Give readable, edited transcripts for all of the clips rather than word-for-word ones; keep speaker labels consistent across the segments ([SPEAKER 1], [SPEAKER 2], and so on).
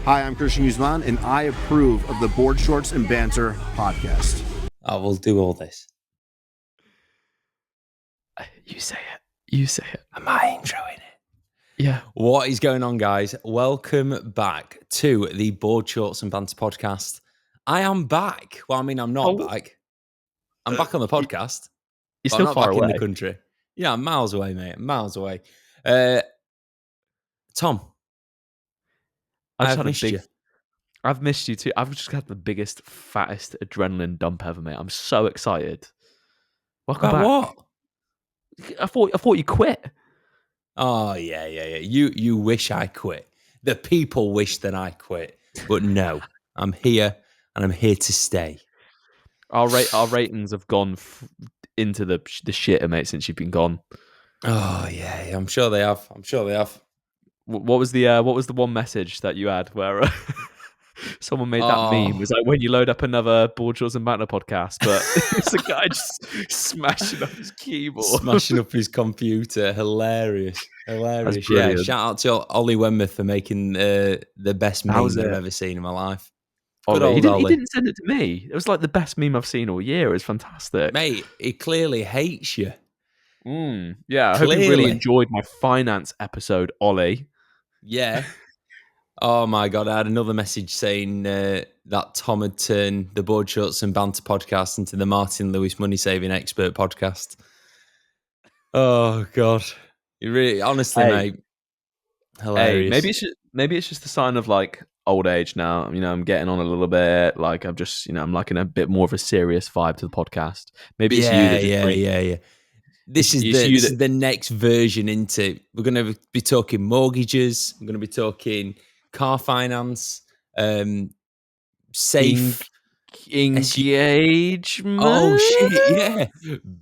[SPEAKER 1] Hi, I'm Christian Guzman, and I approve of the Board Shorts and Banter podcast.
[SPEAKER 2] I will do all this.
[SPEAKER 3] You say it. You say it.
[SPEAKER 2] Am I introing it?
[SPEAKER 3] Yeah.
[SPEAKER 2] What is going on, guys? Welcome back to the Board Shorts and Banter podcast. I am back. Well, I mean, I'm not back. I'm back on the podcast.
[SPEAKER 3] You're still
[SPEAKER 2] I'm not
[SPEAKER 3] far
[SPEAKER 2] back
[SPEAKER 3] away
[SPEAKER 2] in the country. Yeah, I'm miles away, mate. I'm miles away. Tom, I've missed you.
[SPEAKER 3] I've missed you too. I've just had the biggest, fattest adrenaline dump ever, mate. I'm so excited. Welcome back.
[SPEAKER 2] What?
[SPEAKER 3] I thought you quit.
[SPEAKER 2] Oh, yeah. You wish I quit. The people wish that I quit. But no, I'm here and I'm here to stay.
[SPEAKER 3] Our ratings have gone into the shitter, mate, since you've been gone.
[SPEAKER 2] Oh, yeah. I'm sure they have.
[SPEAKER 3] What was the one message that you had where someone made that meme? It was like when you load up another Board Shorts and Banter podcast, but it's a guy just smashing up his keyboard,
[SPEAKER 2] smashing up his computer. Hilarious. Yeah, shout out to Ollie Wenmouth for making the best meme I've ever seen in my life.
[SPEAKER 3] Ollie. He didn't send it to me. It was like the best meme I've seen all year. It was fantastic,
[SPEAKER 2] mate. He clearly hates you.
[SPEAKER 3] Yeah, I hope you really enjoyed my finance episode, Ollie.
[SPEAKER 2] Yeah. Oh my God, I had another message saying that Tom had turned the Board Shorts and Banter podcast into the Martin Lewis Money Saving Expert podcast. Oh God. You really, honestly, mate, hilarious.
[SPEAKER 3] Hey, maybe it's just a sign of like old age now. You know, I'm getting on a little bit. Like I'm just, I'm liking a bit more of a serious vibe to the podcast. Maybe it's
[SPEAKER 2] yeah. This is the next version into. We're going to be talking mortgages. We're going to be talking car finance, safe
[SPEAKER 3] engagement.
[SPEAKER 2] Oh shit! Yeah,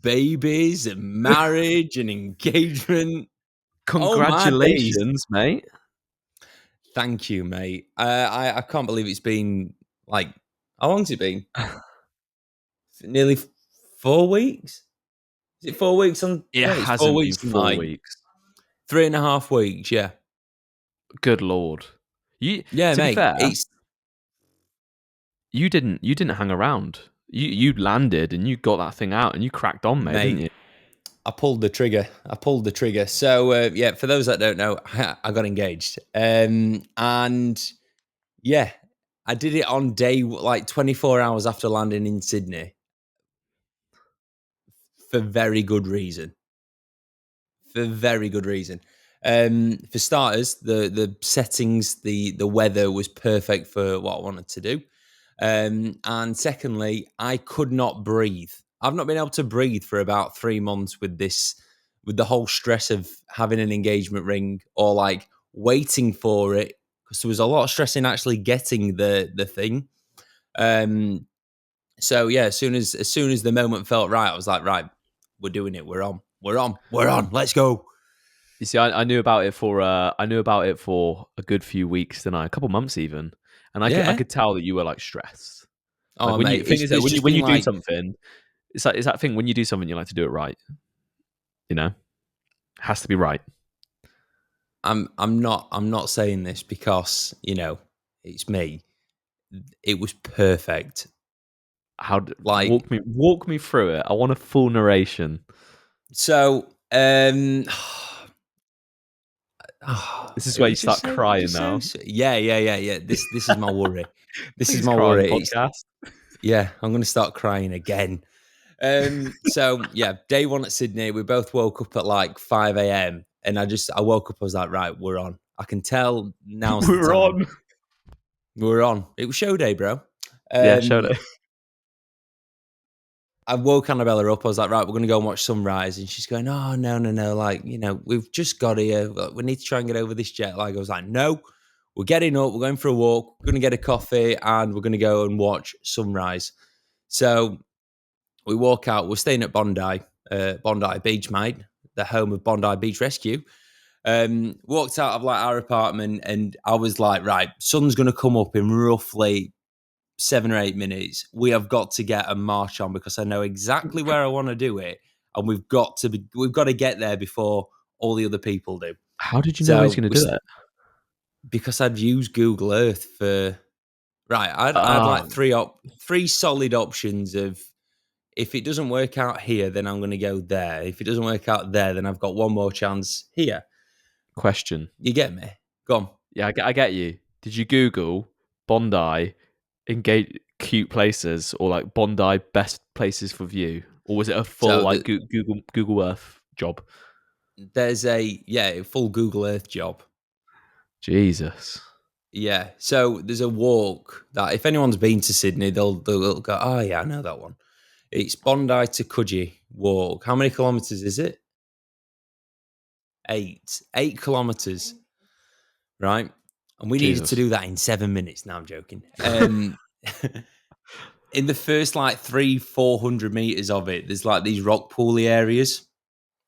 [SPEAKER 2] babies and marriage and engagement.
[SPEAKER 3] Congratulations, mate.
[SPEAKER 2] Thank you, mate. I can't believe it's been like, how long's it been? Nearly 4 weeks. Is it 4 weeks on?
[SPEAKER 3] It hasn't been 4 weeks.
[SPEAKER 2] 3.5 weeks. Yeah.
[SPEAKER 3] Good Lord.
[SPEAKER 2] Mate.
[SPEAKER 3] Be fair, you didn't hang around. You landed and you got that thing out and you cracked on, mate. Didn't you?
[SPEAKER 2] I pulled the trigger. So yeah, for those that don't know, I got engaged, and yeah, I did it on day 24 hours after landing in Sydney. For very good reason. For starters, the settings, the weather was perfect for what I wanted to do. And secondly, I could not breathe. I've not been able to breathe for about 3 months with the whole stress of having an engagement ring or like waiting for it, because there was a lot of stress in actually getting the thing. So yeah, as soon as the moment felt right, I was like, right, we're doing it. We're on. Let's go.
[SPEAKER 3] You see, I knew about it for a good few weeks, didn't I? A couple months even, and I could tell that you were like stressed.
[SPEAKER 2] Oh,
[SPEAKER 3] like,
[SPEAKER 2] mate,
[SPEAKER 3] when you do something, it's that thing. When you do something, you like to do it right. You know, it has to be right.
[SPEAKER 2] I'm not saying this because it's me. It was perfect.
[SPEAKER 3] Walk me through it. I want a full narration.
[SPEAKER 2] So,
[SPEAKER 3] this is where you start crying now.
[SPEAKER 2] Yeah. This is my worry. This is my
[SPEAKER 3] worry. Podcast.
[SPEAKER 2] Yeah, I'm going to start crying again. So yeah, day one at Sydney, we both woke up at like 5 a.m. and I woke up. I was like, right, we're on. I can tell now. We're on. It was show day, bro.
[SPEAKER 3] Yeah, show day.
[SPEAKER 2] I woke Annabella up. I was like, right, we're going to go and watch sunrise. And she's going, oh, no. Like, we've just got here. We need to try and get over this jet lag. I was like, no, we're getting up. We're going for a walk. We're going to get a coffee and we're going to go and watch sunrise. So we walk out. We're staying at Bondi Beach, mate, the home of Bondi Beach Rescue. Walked out of like our apartment and I was like, right, sun's going to come up in roughly 7 or 8 minutes. We have got to get a march on because I know exactly where I want to do it, and we've got to get there before all the other people do.
[SPEAKER 3] How did you know he was going to do that?
[SPEAKER 2] because I'd used Google Earth for right. I'd like three solid options of if it doesn't work out here, then I'm going to go there. If it doesn't work out there, then I've got one more chance here.
[SPEAKER 3] Question.
[SPEAKER 2] You get me? Go on.
[SPEAKER 3] Yeah, I get you. Did you Google Bondi engage cute places or like Bondi best places for view, or was it a full
[SPEAKER 2] So
[SPEAKER 3] Google Earth job?
[SPEAKER 2] There's a full Google Earth job.
[SPEAKER 3] Jesus.
[SPEAKER 2] Yeah. So there's a walk that if anyone's been to Sydney, they'll go, oh yeah, I know that one. It's Bondi to Coogee walk. How many kilometers is it? 8 kilometers. Right. And we needed to do that in 7 minutes. Now I'm joking. In the first like 300-400 meters of it, there's like these rock pooly areas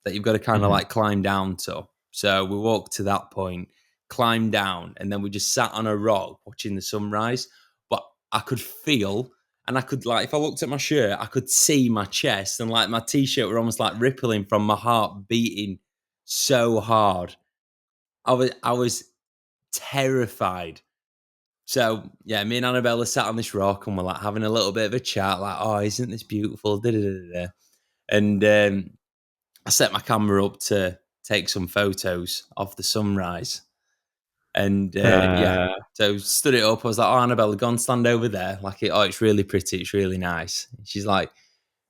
[SPEAKER 2] that you've got to kind of like climb down to. So we walked to that point, climbed down, and then we just sat on a rock watching the sunrise. But I could feel, and I could like, if I looked at my shirt, I could see my chest, and like my t-shirt were almost like rippling from my heart beating so hard. I was terrified. So yeah, me and Annabella sat on this rock and we're like having a little bit of a chat, like, oh, isn't this beautiful? Da-da-da-da-da. And I set my camera up to take some photos of the sunrise. And so stood it up. I was like, oh, Annabella, go and stand over there. Like, it's really pretty. It's really nice. And she's like,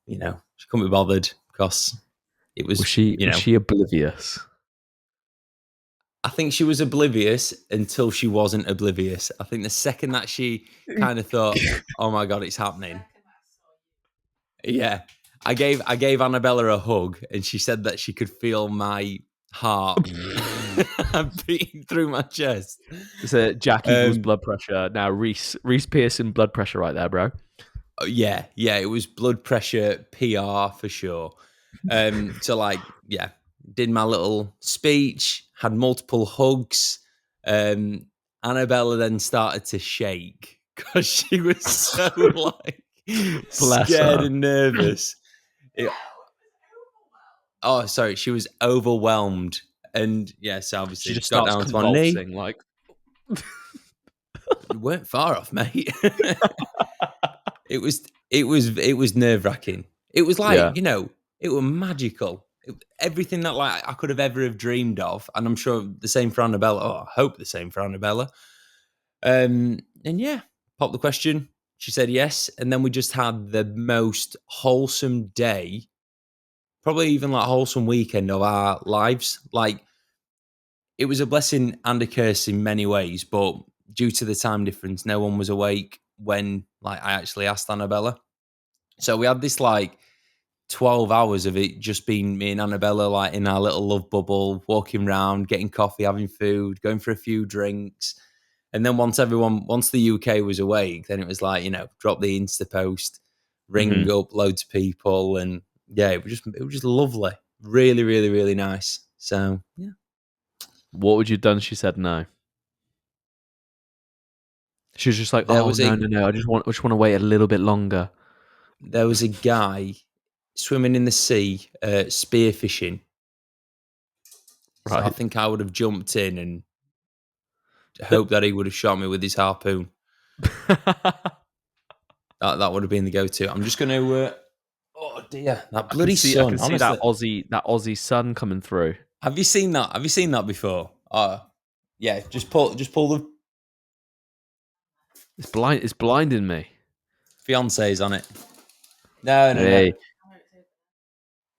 [SPEAKER 2] she couldn't be bothered because it was
[SPEAKER 3] she oblivious?
[SPEAKER 2] I think she was oblivious until she wasn't oblivious. I think the second that she kind of thought, oh my God, it's happening. Yeah. I gave Annabella a hug and she said that she could feel my heart beating through my chest.
[SPEAKER 3] It's a Jack equals blood pressure. Now Reese Pearson blood pressure right there, bro.
[SPEAKER 2] Yeah, it was blood pressure PR for sure. So like, yeah, did my little speech, had multiple hugs. Annabella then started to shake because she was so like scared and nervous. She was overwhelmed, and yes, obviously
[SPEAKER 3] she just
[SPEAKER 2] got
[SPEAKER 3] starts
[SPEAKER 2] down to one knee.
[SPEAKER 3] Like,
[SPEAKER 2] you weren't far off, mate. It was nerve wracking. It was like it was magical. Everything that like I could have ever have dreamed of, and I'm sure the same for Annabella. Oh, I hope the same for Annabella. And yeah, popped the question. She said yes, and then we just had the most wholesome day, probably even like wholesome weekend of our lives. Like it was a blessing and a curse in many ways, but due to the time difference, no one was awake when like I actually asked Annabella. So we had this like 12 hours of it just being me and Annabella like in our little love bubble, walking around, getting coffee, having food, going for a few drinks. And then once the UK was awake, then it was like, drop the Insta post, ring up loads of people. And yeah, it was just lovely. Really, really, really nice. So yeah.
[SPEAKER 3] What would you have done? She said no. She was just like, no. I just want to wait a little bit longer.
[SPEAKER 2] There was a guy swimming in the sea, spearfishing. Right. So I think I would have jumped in and hoped that he would have shot me with his harpoon. that would have been the go-to. I'm just going to. Oh dear, that bloody sun!
[SPEAKER 3] I can see that Aussie sun coming through.
[SPEAKER 2] Have you seen that? Have you seen that before? Yeah. Just pull the.
[SPEAKER 3] It's blinding me.
[SPEAKER 2] Fiancée's on it. No.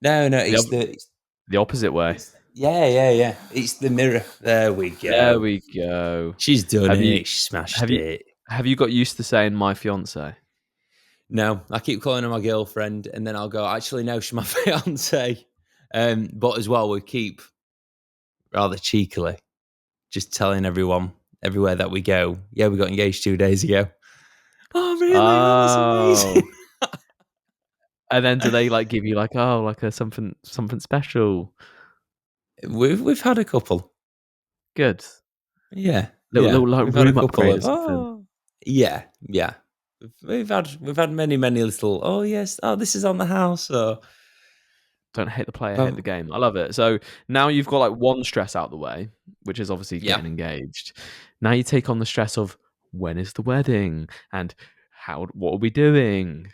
[SPEAKER 2] It's
[SPEAKER 3] the opposite way.
[SPEAKER 2] Yeah. It's the mirror. There we go. She's done it. She smashed it.
[SPEAKER 3] Have you got used to saying my fiancée?
[SPEAKER 2] No, I keep calling her my girlfriend, and then I'll go, actually, no, she's my fiancée. But as well, we keep rather cheekily just telling everyone everywhere that we go, yeah, we got engaged 2 days ago. Oh, really? Oh, that's amazing.
[SPEAKER 3] And then do they like give you like a something special?
[SPEAKER 2] We've had a couple.
[SPEAKER 3] Good.
[SPEAKER 2] Yeah.
[SPEAKER 3] Little like room upgrade or something.
[SPEAKER 2] Yeah. We've had many little. Oh yes. Oh, this is on the house. So
[SPEAKER 3] don't hate the player, hate the game. I love it. So now you've got like one stress out the way, which is obviously getting engaged. Now you take on the stress of when is the wedding and what are we doing?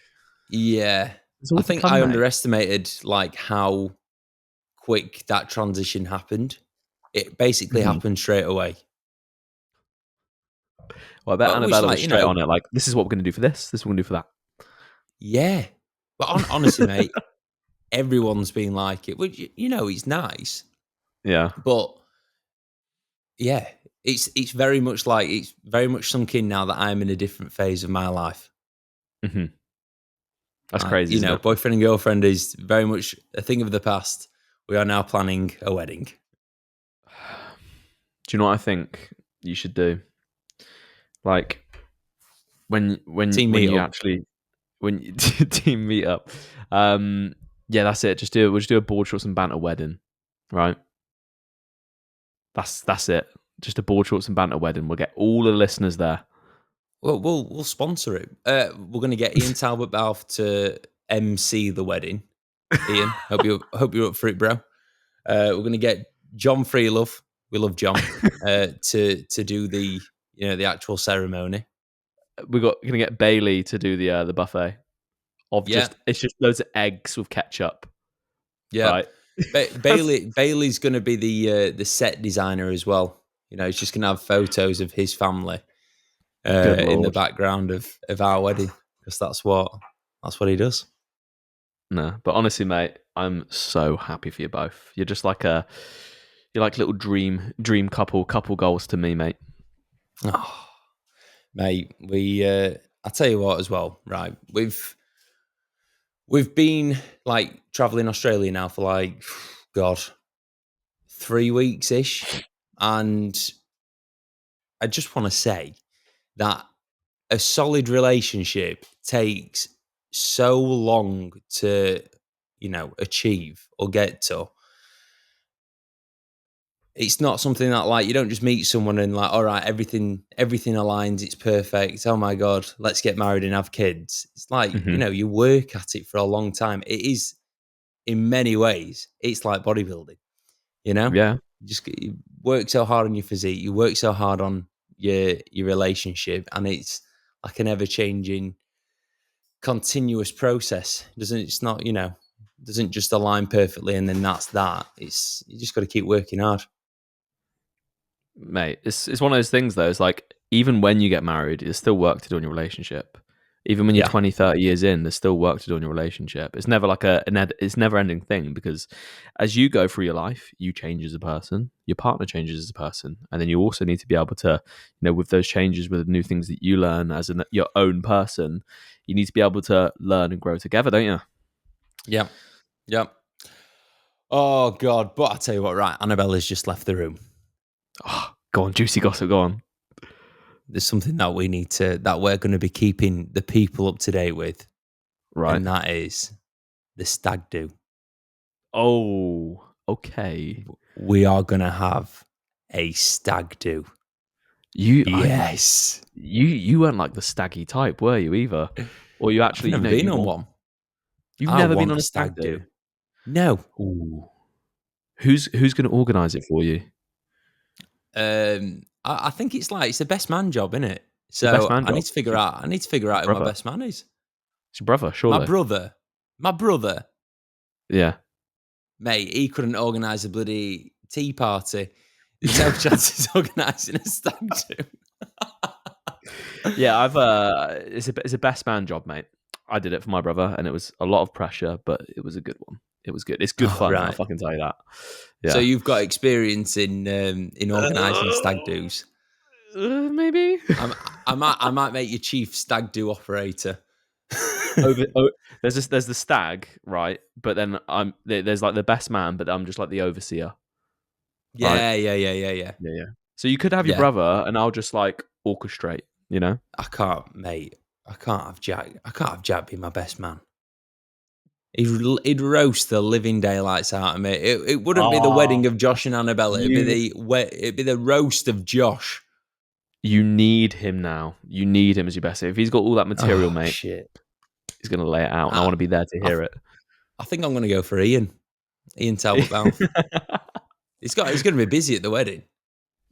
[SPEAKER 2] Yeah.
[SPEAKER 3] It's all
[SPEAKER 2] I
[SPEAKER 3] to
[SPEAKER 2] think
[SPEAKER 3] come,
[SPEAKER 2] I
[SPEAKER 3] mate.
[SPEAKER 2] underestimated like how quick that transition happened. It basically
[SPEAKER 3] Mhm.
[SPEAKER 2] happened straight away.
[SPEAKER 3] Well, I bet
[SPEAKER 2] But which,
[SPEAKER 3] Annabella
[SPEAKER 2] like,
[SPEAKER 3] was straight on it. Like, this is what we're going to do for this. This is what we're going to do for that.
[SPEAKER 2] yeah. But honestly, mate, everyone's been like it. Which it's nice,
[SPEAKER 3] Yeah.
[SPEAKER 2] but yeah, it's very much like it's very much sunk in now that I'm in a different phase of my life.
[SPEAKER 3] Hmm. That's
[SPEAKER 2] Like,
[SPEAKER 3] crazy, isn't it?
[SPEAKER 2] boyfriend and girlfriend is very much a thing of the past. We are now planning a wedding.
[SPEAKER 3] Do you know what I think you should do? Like, when
[SPEAKER 2] Team
[SPEAKER 3] you
[SPEAKER 2] meetup.
[SPEAKER 3] actually when you team meet up, yeah, that's it. Just do it. We'll just do a board shorts and banter wedding, right? That's it. Just a board shorts and banter wedding. We'll get all the listeners there.
[SPEAKER 2] Well, we'll sponsor it. We're going to get Ian Talbot Balfe to MC the wedding. Ian, hope you're up for it, bro. We're going to get John Freelove. We love John. To do the actual ceremony.
[SPEAKER 3] We're gonna get Bailey to do the buffet of
[SPEAKER 2] Yeah,
[SPEAKER 3] it's just loads of eggs with ketchup,
[SPEAKER 2] yeah.
[SPEAKER 3] right?
[SPEAKER 2] Bailey's going to be the set designer as well. He's just going to have photos of his family
[SPEAKER 3] Good
[SPEAKER 2] in the
[SPEAKER 3] lord.
[SPEAKER 2] background of our wedding because that's what he does.
[SPEAKER 3] No, but honestly, mate, I'm so happy for you both. You're just like you're like little dream couple goals to me, mate.
[SPEAKER 2] Oh, mate, I tell you what as well, right? We've been like traveling Australia now for like God 3 weeks ish, and I just want to say that a solid relationship takes so long to achieve or get to. It's not something that like you don't just meet someone and like, all right, everything aligns, it's perfect. Oh my God, let's get married and have kids. It's like,
[SPEAKER 3] Hmm.
[SPEAKER 2] you work at it for a long time. It is in many ways, it's like bodybuilding, you know?
[SPEAKER 3] Yeah,
[SPEAKER 2] You work so hard on your physique, you work so hard on your relationship, and it's like an ever changing continuous process. It's not, doesn't just align perfectly and then that's that. It's you just got to keep working hard.
[SPEAKER 3] mate. It's one of those things though. It's like even when you get married, there's still work to do on your relationship. Even when you're
[SPEAKER 2] Yeah.
[SPEAKER 3] 20, 30 years in, there's still work to do on your relationship. It's never like it's never ending thing because as you go through your life, you change as a person, your partner changes as a person. And then you also need to be able to, with those changes, with the new things that you learn as your own person, you need to be able to learn and grow together, don't you?
[SPEAKER 2] Yeah. Yeah. Oh God. But I tell you what, right, Annabella's just left the room.
[SPEAKER 3] Oh, go on, juicy gossip, go on.
[SPEAKER 2] There's something that we're going to be keeping the people up to date with.
[SPEAKER 3] Right.
[SPEAKER 2] And that is the stag do.
[SPEAKER 3] Oh, okay.
[SPEAKER 2] We are going to have a stag do. Yes.
[SPEAKER 3] You weren't like the staggy type, were you either? Or you actually,
[SPEAKER 2] I've never been on one.
[SPEAKER 3] You've
[SPEAKER 2] I
[SPEAKER 3] never been
[SPEAKER 2] want
[SPEAKER 3] on
[SPEAKER 2] a
[SPEAKER 3] a stag
[SPEAKER 2] stag
[SPEAKER 3] do.
[SPEAKER 2] do. No.
[SPEAKER 3] Ooh. Who's going to organise it for you?
[SPEAKER 2] I think it's a best man job, isn't it?
[SPEAKER 3] The best
[SPEAKER 2] So
[SPEAKER 3] man
[SPEAKER 2] I need
[SPEAKER 3] job.
[SPEAKER 2] to figure out. Who my
[SPEAKER 3] Brother.
[SPEAKER 2] best man is.
[SPEAKER 3] It's your brother,
[SPEAKER 2] My
[SPEAKER 3] surely.
[SPEAKER 2] brother,
[SPEAKER 3] Yeah.
[SPEAKER 2] mate. He couldn't organise a bloody tea party. There's no chance he's organising a stag do.
[SPEAKER 3] Yeah, it's a best man job, mate. I did it for my brother, and it was a lot of pressure, but it was a good one. It was good. It's good
[SPEAKER 2] Oh,
[SPEAKER 3] fun. I'll
[SPEAKER 2] right.
[SPEAKER 3] fucking tell you that.
[SPEAKER 2] So
[SPEAKER 3] Yeah.
[SPEAKER 2] you've got experience in organising stag do's.
[SPEAKER 3] Maybe.
[SPEAKER 2] I might make you chief stag do operator.
[SPEAKER 3] There's the stag, right? But then there's like the best man, but I'm just like the overseer. Right?
[SPEAKER 2] Yeah.
[SPEAKER 3] Yeah. So you could have your
[SPEAKER 2] Yeah.
[SPEAKER 3] brother, and I'll just like orchestrate.
[SPEAKER 2] I can't, mate. I can't have Jack be my best man. He'd roast the living daylights out of me. It wouldn't be the
[SPEAKER 3] Oh,
[SPEAKER 2] wedding of Josh and Annabella. It'd be the roast of Josh.
[SPEAKER 3] you need him now. You need him as your best. If he's got all that material,
[SPEAKER 2] Oh
[SPEAKER 3] mate,
[SPEAKER 2] shit!
[SPEAKER 3] he's gonna lay it out, and I
[SPEAKER 2] I,
[SPEAKER 3] want to be there to
[SPEAKER 2] I,
[SPEAKER 3] hear it.
[SPEAKER 2] I think I'm gonna go for Ian Talbot Balfe. He's going to be busy at the wedding.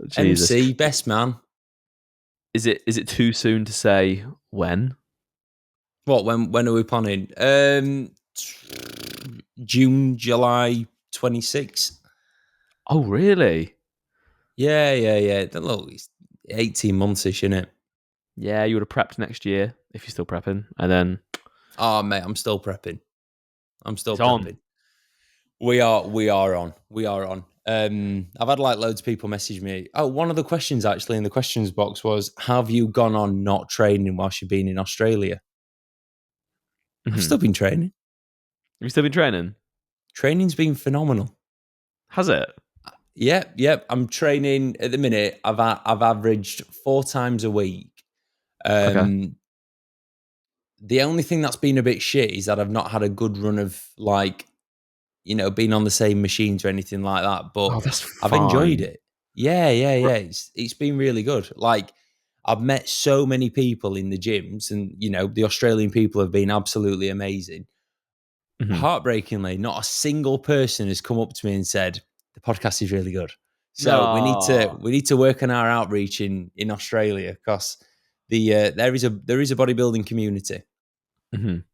[SPEAKER 3] Jesus.
[SPEAKER 2] MC, best man.
[SPEAKER 3] Is it too soon to say when?
[SPEAKER 2] What? When are we planning? June, July 26th.
[SPEAKER 3] Oh, really?
[SPEAKER 2] Yeah. Look, it's 18 months-ish, innit?
[SPEAKER 3] Yeah, you would have prepped next year if you're still prepping, and then
[SPEAKER 2] Oh, mate, I'm still prepping. I'm still
[SPEAKER 3] it's on.
[SPEAKER 2] prepping. We are on. I've had like loads of people message me. Oh, one of the questions actually in the questions box was, have you gone on not training whilst you've been in Australia? I've
[SPEAKER 3] Mhm.
[SPEAKER 2] still been training.
[SPEAKER 3] Have you still been training?
[SPEAKER 2] Training's been phenomenal.
[SPEAKER 3] Has it?
[SPEAKER 2] Yep. I'm training at the minute. I've averaged 4 times a week.
[SPEAKER 3] Okay.
[SPEAKER 2] The only thing that's been a bit shit is that I've not had a good run of like, being on the same machines or anything like that. But
[SPEAKER 3] Oh, that's
[SPEAKER 2] I've enjoyed
[SPEAKER 3] fine.
[SPEAKER 2] it. Yeah. It's been really good. Like I've met so many people in the gyms, and the Australian people have been absolutely amazing.
[SPEAKER 3] Mhm.
[SPEAKER 2] Heartbreakingly, not a single person has come up to me and said the podcast is really good. So
[SPEAKER 3] No.
[SPEAKER 2] we need to work on our outreach in Australia, because there is a bodybuilding community.
[SPEAKER 3] Mhm.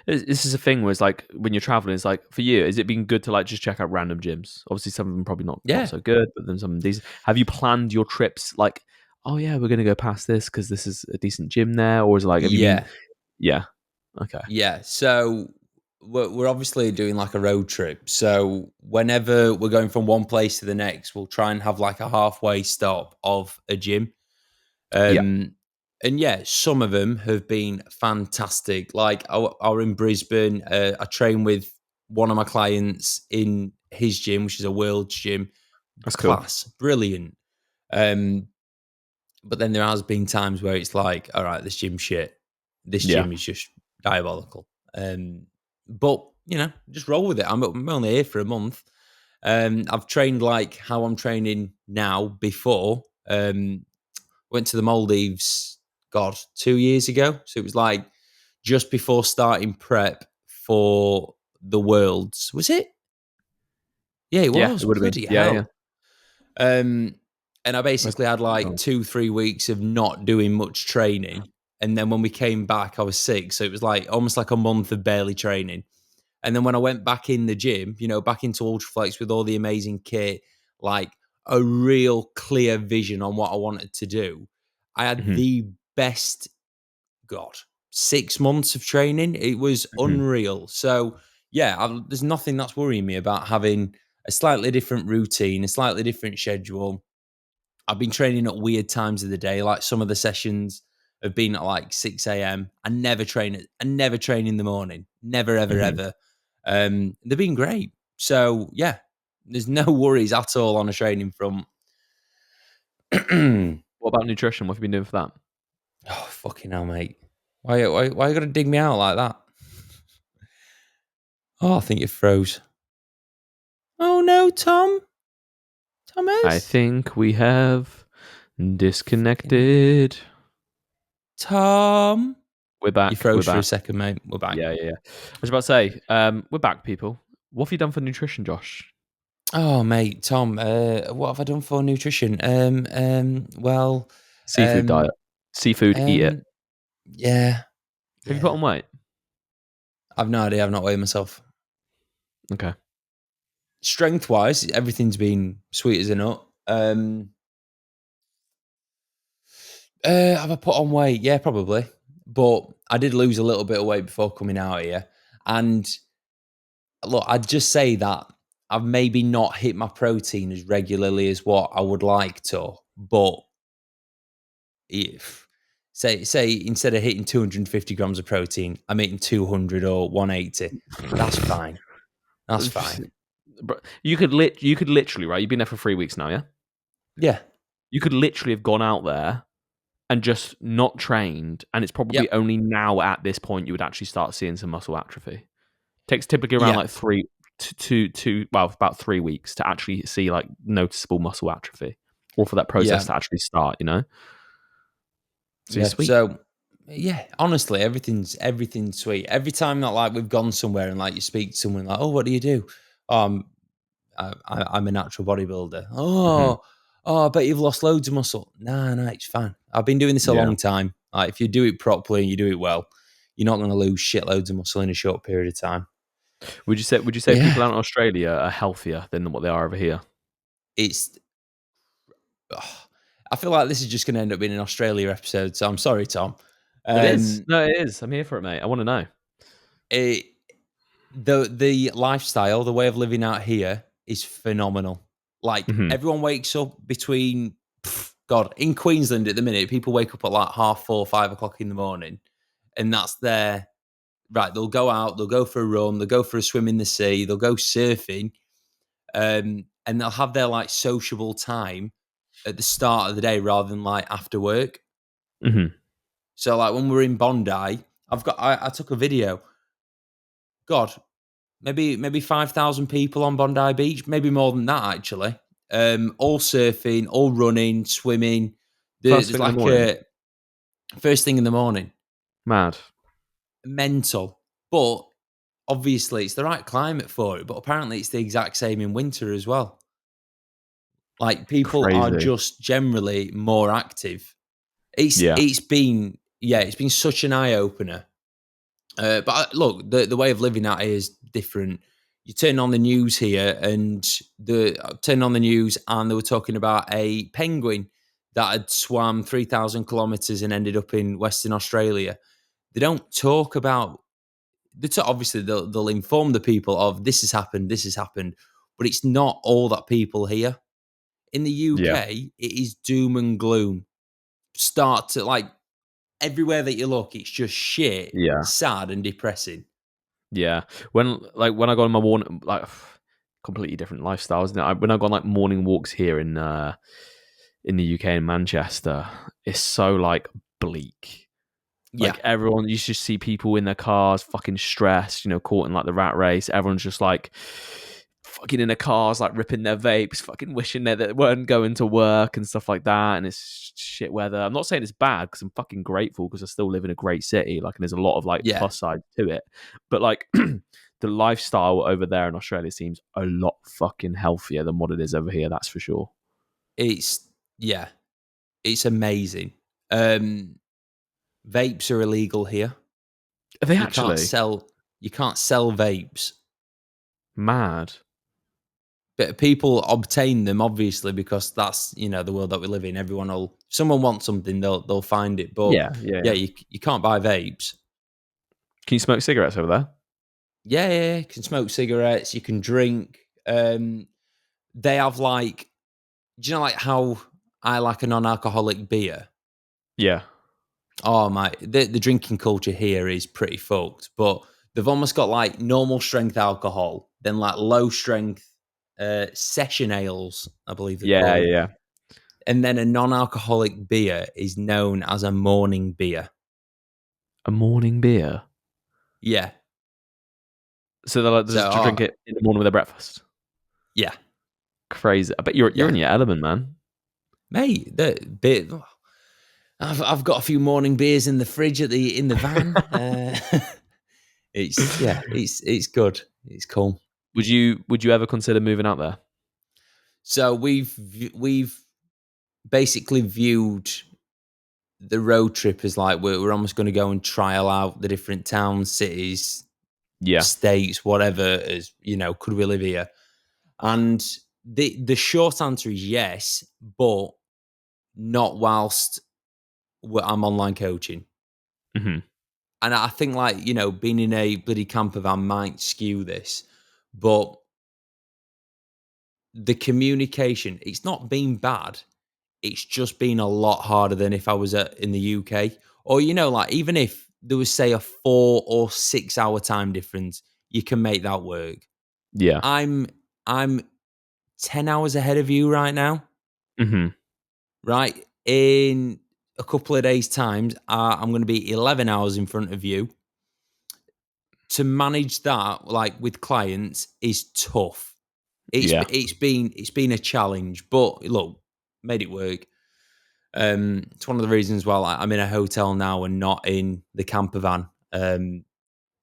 [SPEAKER 3] This is a thing where it's like when you're traveling, it's like for you, has it been good to like just check out random gyms? Obviously, some of them probably not
[SPEAKER 2] Yeah,
[SPEAKER 3] so good, but then some of these. Have you planned your trips like, oh yeah, we're gonna go past this because this is a decent gym there, or is it like have you been?
[SPEAKER 2] yeah.
[SPEAKER 3] Yeah. Okay.
[SPEAKER 2] Yeah, so we're obviously doing like a road trip. So whenever we're going from one place to the next, we'll try and have like a halfway stop of a gym.
[SPEAKER 3] Yeah,
[SPEAKER 2] And yeah, some of them have been fantastic. Like I in Brisbane. I train with one of my clients in his gym, which is a world's gym.
[SPEAKER 3] that's cool.
[SPEAKER 2] Class, brilliant. Um, but then there has been times where it's like, all right, this gym shit. This
[SPEAKER 3] Yeah,
[SPEAKER 2] gym is just diabolical. But just roll with it. I'm only here for a month. I've trained like how I'm training now before. Went to the Maldives, God, 2 years ago. So it was like just before starting prep for the Worlds. Was it? Yeah, it
[SPEAKER 3] yeah,
[SPEAKER 2] was.
[SPEAKER 3] it would have been.
[SPEAKER 2] Bloody
[SPEAKER 3] Yeah.
[SPEAKER 2] hell. Um, and I
[SPEAKER 3] That's
[SPEAKER 2] basically had like
[SPEAKER 3] cool.
[SPEAKER 2] 2-3 weeks of not doing much training. And then when we came back, I was sick. So it was like almost like a month of barely training. And then when I went back in the gym, back into Ultraflex with all the amazing kit, like a real clear vision on what I wanted to do, I had
[SPEAKER 3] Mhm,
[SPEAKER 2] the best, God, 6 months of training. It was
[SPEAKER 3] mhm,
[SPEAKER 2] unreal. So, yeah, there's nothing that's worrying me about having a slightly different routine, a slightly different schedule. I've been training at weird times of the day. Like some of the sessions have been at like 6 a.m. I never train in the morning. Never, ever,
[SPEAKER 3] mhm.
[SPEAKER 2] ever. They've been great. So yeah, there's no worries at all on a training front. Oh,
[SPEAKER 3] What about nutrition? What have you been doing for that?
[SPEAKER 2] fucking hell, mate. Why you gotta dig me out like that? Oh, I think it froze. Oh no, Tom.
[SPEAKER 3] I
[SPEAKER 2] Thomas.
[SPEAKER 3] think we have
[SPEAKER 2] Fucking hell.
[SPEAKER 3] disconnected.
[SPEAKER 2] Tom.
[SPEAKER 3] We're
[SPEAKER 2] You
[SPEAKER 3] back. We're
[SPEAKER 2] froze for a
[SPEAKER 3] back.
[SPEAKER 2] second, mate. We're back.
[SPEAKER 3] Yeah. I was about to say, we're back, people. What have you done for nutrition, Josh?
[SPEAKER 2] Oh, mate, Tom, what have I done for nutrition? Well,
[SPEAKER 3] Seafood
[SPEAKER 2] um,
[SPEAKER 3] diet. Seafood, eat it.
[SPEAKER 2] um, yeah,
[SPEAKER 3] Have you put
[SPEAKER 2] yeah.
[SPEAKER 3] on weight?
[SPEAKER 2] I've no idea. I've not weighed myself.
[SPEAKER 3] Okay.
[SPEAKER 2] Strength wise, everything's been sweet as a nut. Have I put on weight? Yeah, probably. But I did lose a little bit of weight before coming out here. And look, I'd just say that I've maybe not hit my protein as regularly as what I would like to, but if say instead of hitting 250 grams of protein, I'm eating 200 or 180. That's fine. That's fine.
[SPEAKER 3] Bro, you could literally, right? You've been there for 3 weeks now, yeah?
[SPEAKER 2] Yeah.
[SPEAKER 3] You could literally have gone out there and just not trained, and it's probably
[SPEAKER 2] Yep.
[SPEAKER 3] only now at this point you would actually start seeing some muscle atrophy. Takes typically around
[SPEAKER 2] Yeah.
[SPEAKER 3] like about 3 weeks to actually see like noticeable muscle atrophy, or for that process
[SPEAKER 2] Yeah.
[SPEAKER 3] to actually start. So you're
[SPEAKER 2] Yeah.
[SPEAKER 3] sweet.
[SPEAKER 2] So yeah, honestly, everything's sweet. Every time that like we've gone somewhere and like you speak to someone like, oh, what do you do? Um, I'm a natural bodybuilder.
[SPEAKER 3] Mhm.
[SPEAKER 2] Oh, I bet you've lost loads of muscle. Nah, it's fine. I've been doing this a
[SPEAKER 3] Yeah.
[SPEAKER 2] long time. Like, if you do it properly and you do it well, you're not going to lose shitloads of muscle in a short period of time.
[SPEAKER 3] Would you say
[SPEAKER 2] Yeah.
[SPEAKER 3] people out in Australia are healthier than what they are over here?
[SPEAKER 2] It's. I feel like this is just going to end up being an Australia episode, so I'm sorry, Tom.
[SPEAKER 3] It is. No, it is. I'm here for it, mate. I want to know.
[SPEAKER 2] The lifestyle, the way of living out here is phenomenal. Like, everyone wakes up between, God, in Queensland at the minute, people wake up at like 4:30, 5 o'clock in the morning, and that's their, right, they'll go out, they'll go for a run, they'll go for a swim in the sea, they'll go surfing, and they'll have their like sociable time at the start of the day rather than like after work. So like when we're in Bondi, I took a video. God, maybe 5,000 people on Bondi Beach, maybe more than that actually. All surfing, all running, swimming.
[SPEAKER 3] First
[SPEAKER 2] There's
[SPEAKER 3] thing in the
[SPEAKER 2] like
[SPEAKER 3] morning.
[SPEAKER 2] first thing in the morning.
[SPEAKER 3] Mad.
[SPEAKER 2] Mental. But obviously it's the right climate for it, but apparently it's the exact same in winter as well. Like, people are
[SPEAKER 3] Crazy.
[SPEAKER 2] just generally more active.
[SPEAKER 3] Yeah.
[SPEAKER 2] It's been such an eye opener. But look, the way of living out here is different. You turn on the news here, and they were talking about a penguin that had swam 3,000 kilometers and ended up in Western Australia. They don't talk about. Obviously, they'll inform the people of this has happened, but it's not all that people hear. In the
[SPEAKER 3] Yeah.
[SPEAKER 2] UK, it is doom and gloom. Start to like everywhere that you look, it's just shit,
[SPEAKER 3] Yeah.
[SPEAKER 2] sad and depressing.
[SPEAKER 3] Yeah. When I go on my morning, like, completely different lifestyles. Isn't it? When I go on like morning walks here in the UK in Manchester, it's so like bleak.
[SPEAKER 2] Yeah,
[SPEAKER 3] Like, everyone, you just see people in their cars, fucking stressed, caught in like the rat race. Everyone's just like fucking in their cars, like ripping their vapes, fucking wishing that they weren't going to work and stuff like that. And it's shit weather. I'm not saying it's bad, because I'm fucking grateful, because I still live in a great city. Like, and there's a lot of like
[SPEAKER 2] yeah.
[SPEAKER 3] plus side to it. But like the lifestyle over there in Australia seems a lot fucking healthier than what it is over here. That's for sure.
[SPEAKER 2] It's amazing. Vapes are illegal here.
[SPEAKER 3] Are they
[SPEAKER 2] You
[SPEAKER 3] actually?
[SPEAKER 2] you can't sell vapes.
[SPEAKER 3] Mad.
[SPEAKER 2] But people obtain them, obviously, because that's the world that we live in. If someone wants something, they'll find it. But
[SPEAKER 3] Yeah.
[SPEAKER 2] you can't buy vapes.
[SPEAKER 3] Can you smoke cigarettes over there?
[SPEAKER 2] Yeah, you can smoke cigarettes, you can drink. They have like, do you know like how I like a non-alcoholic beer?
[SPEAKER 3] Yeah.
[SPEAKER 2] Oh my, the drinking culture here is pretty fucked. But they've almost got like normal strength alcohol, then like low strength session ales, I believe they're
[SPEAKER 3] Yeah.
[SPEAKER 2] called.
[SPEAKER 3] Yeah.
[SPEAKER 2] And then a non-alcoholic beer is known as a morning beer.
[SPEAKER 3] A morning beer.
[SPEAKER 2] Yeah.
[SPEAKER 3] So they'll
[SPEAKER 2] So
[SPEAKER 3] just drink it in the morning with their breakfast.
[SPEAKER 2] yeah,
[SPEAKER 3] Crazy. I bet you're
[SPEAKER 2] Yeah.
[SPEAKER 3] in your element, man.
[SPEAKER 2] mate. The bit. I've got a few morning beers in the fridge in the van. It's good. It's cool.
[SPEAKER 3] Would you ever consider moving out there?
[SPEAKER 2] So we've basically viewed the road trip as like we're almost going to go and trial out the different towns, cities,
[SPEAKER 3] Yeah.
[SPEAKER 2] states, whatever. As could we live here? And the short answer is yes, but not whilst I'm online coaching.
[SPEAKER 3] Mm-hmm.
[SPEAKER 2] And I think being in a bloody camper van might skew this, but the communication, it's not been bad. It's just been a lot harder than if I was in the UK. Or, like even if there was, say, a 4 or 6 hour time difference, you can make that work.
[SPEAKER 3] Yeah.
[SPEAKER 2] I'm 10 hours ahead of you right now.
[SPEAKER 3] Mm-hmm.
[SPEAKER 2] Right? In a couple of days' time, I'm going to be 11 hours in front of you. To manage that, like with clients, is tough. It's been a challenge, but look, made it work. It's one of the reasons why I'm in a hotel now and not in the camper van.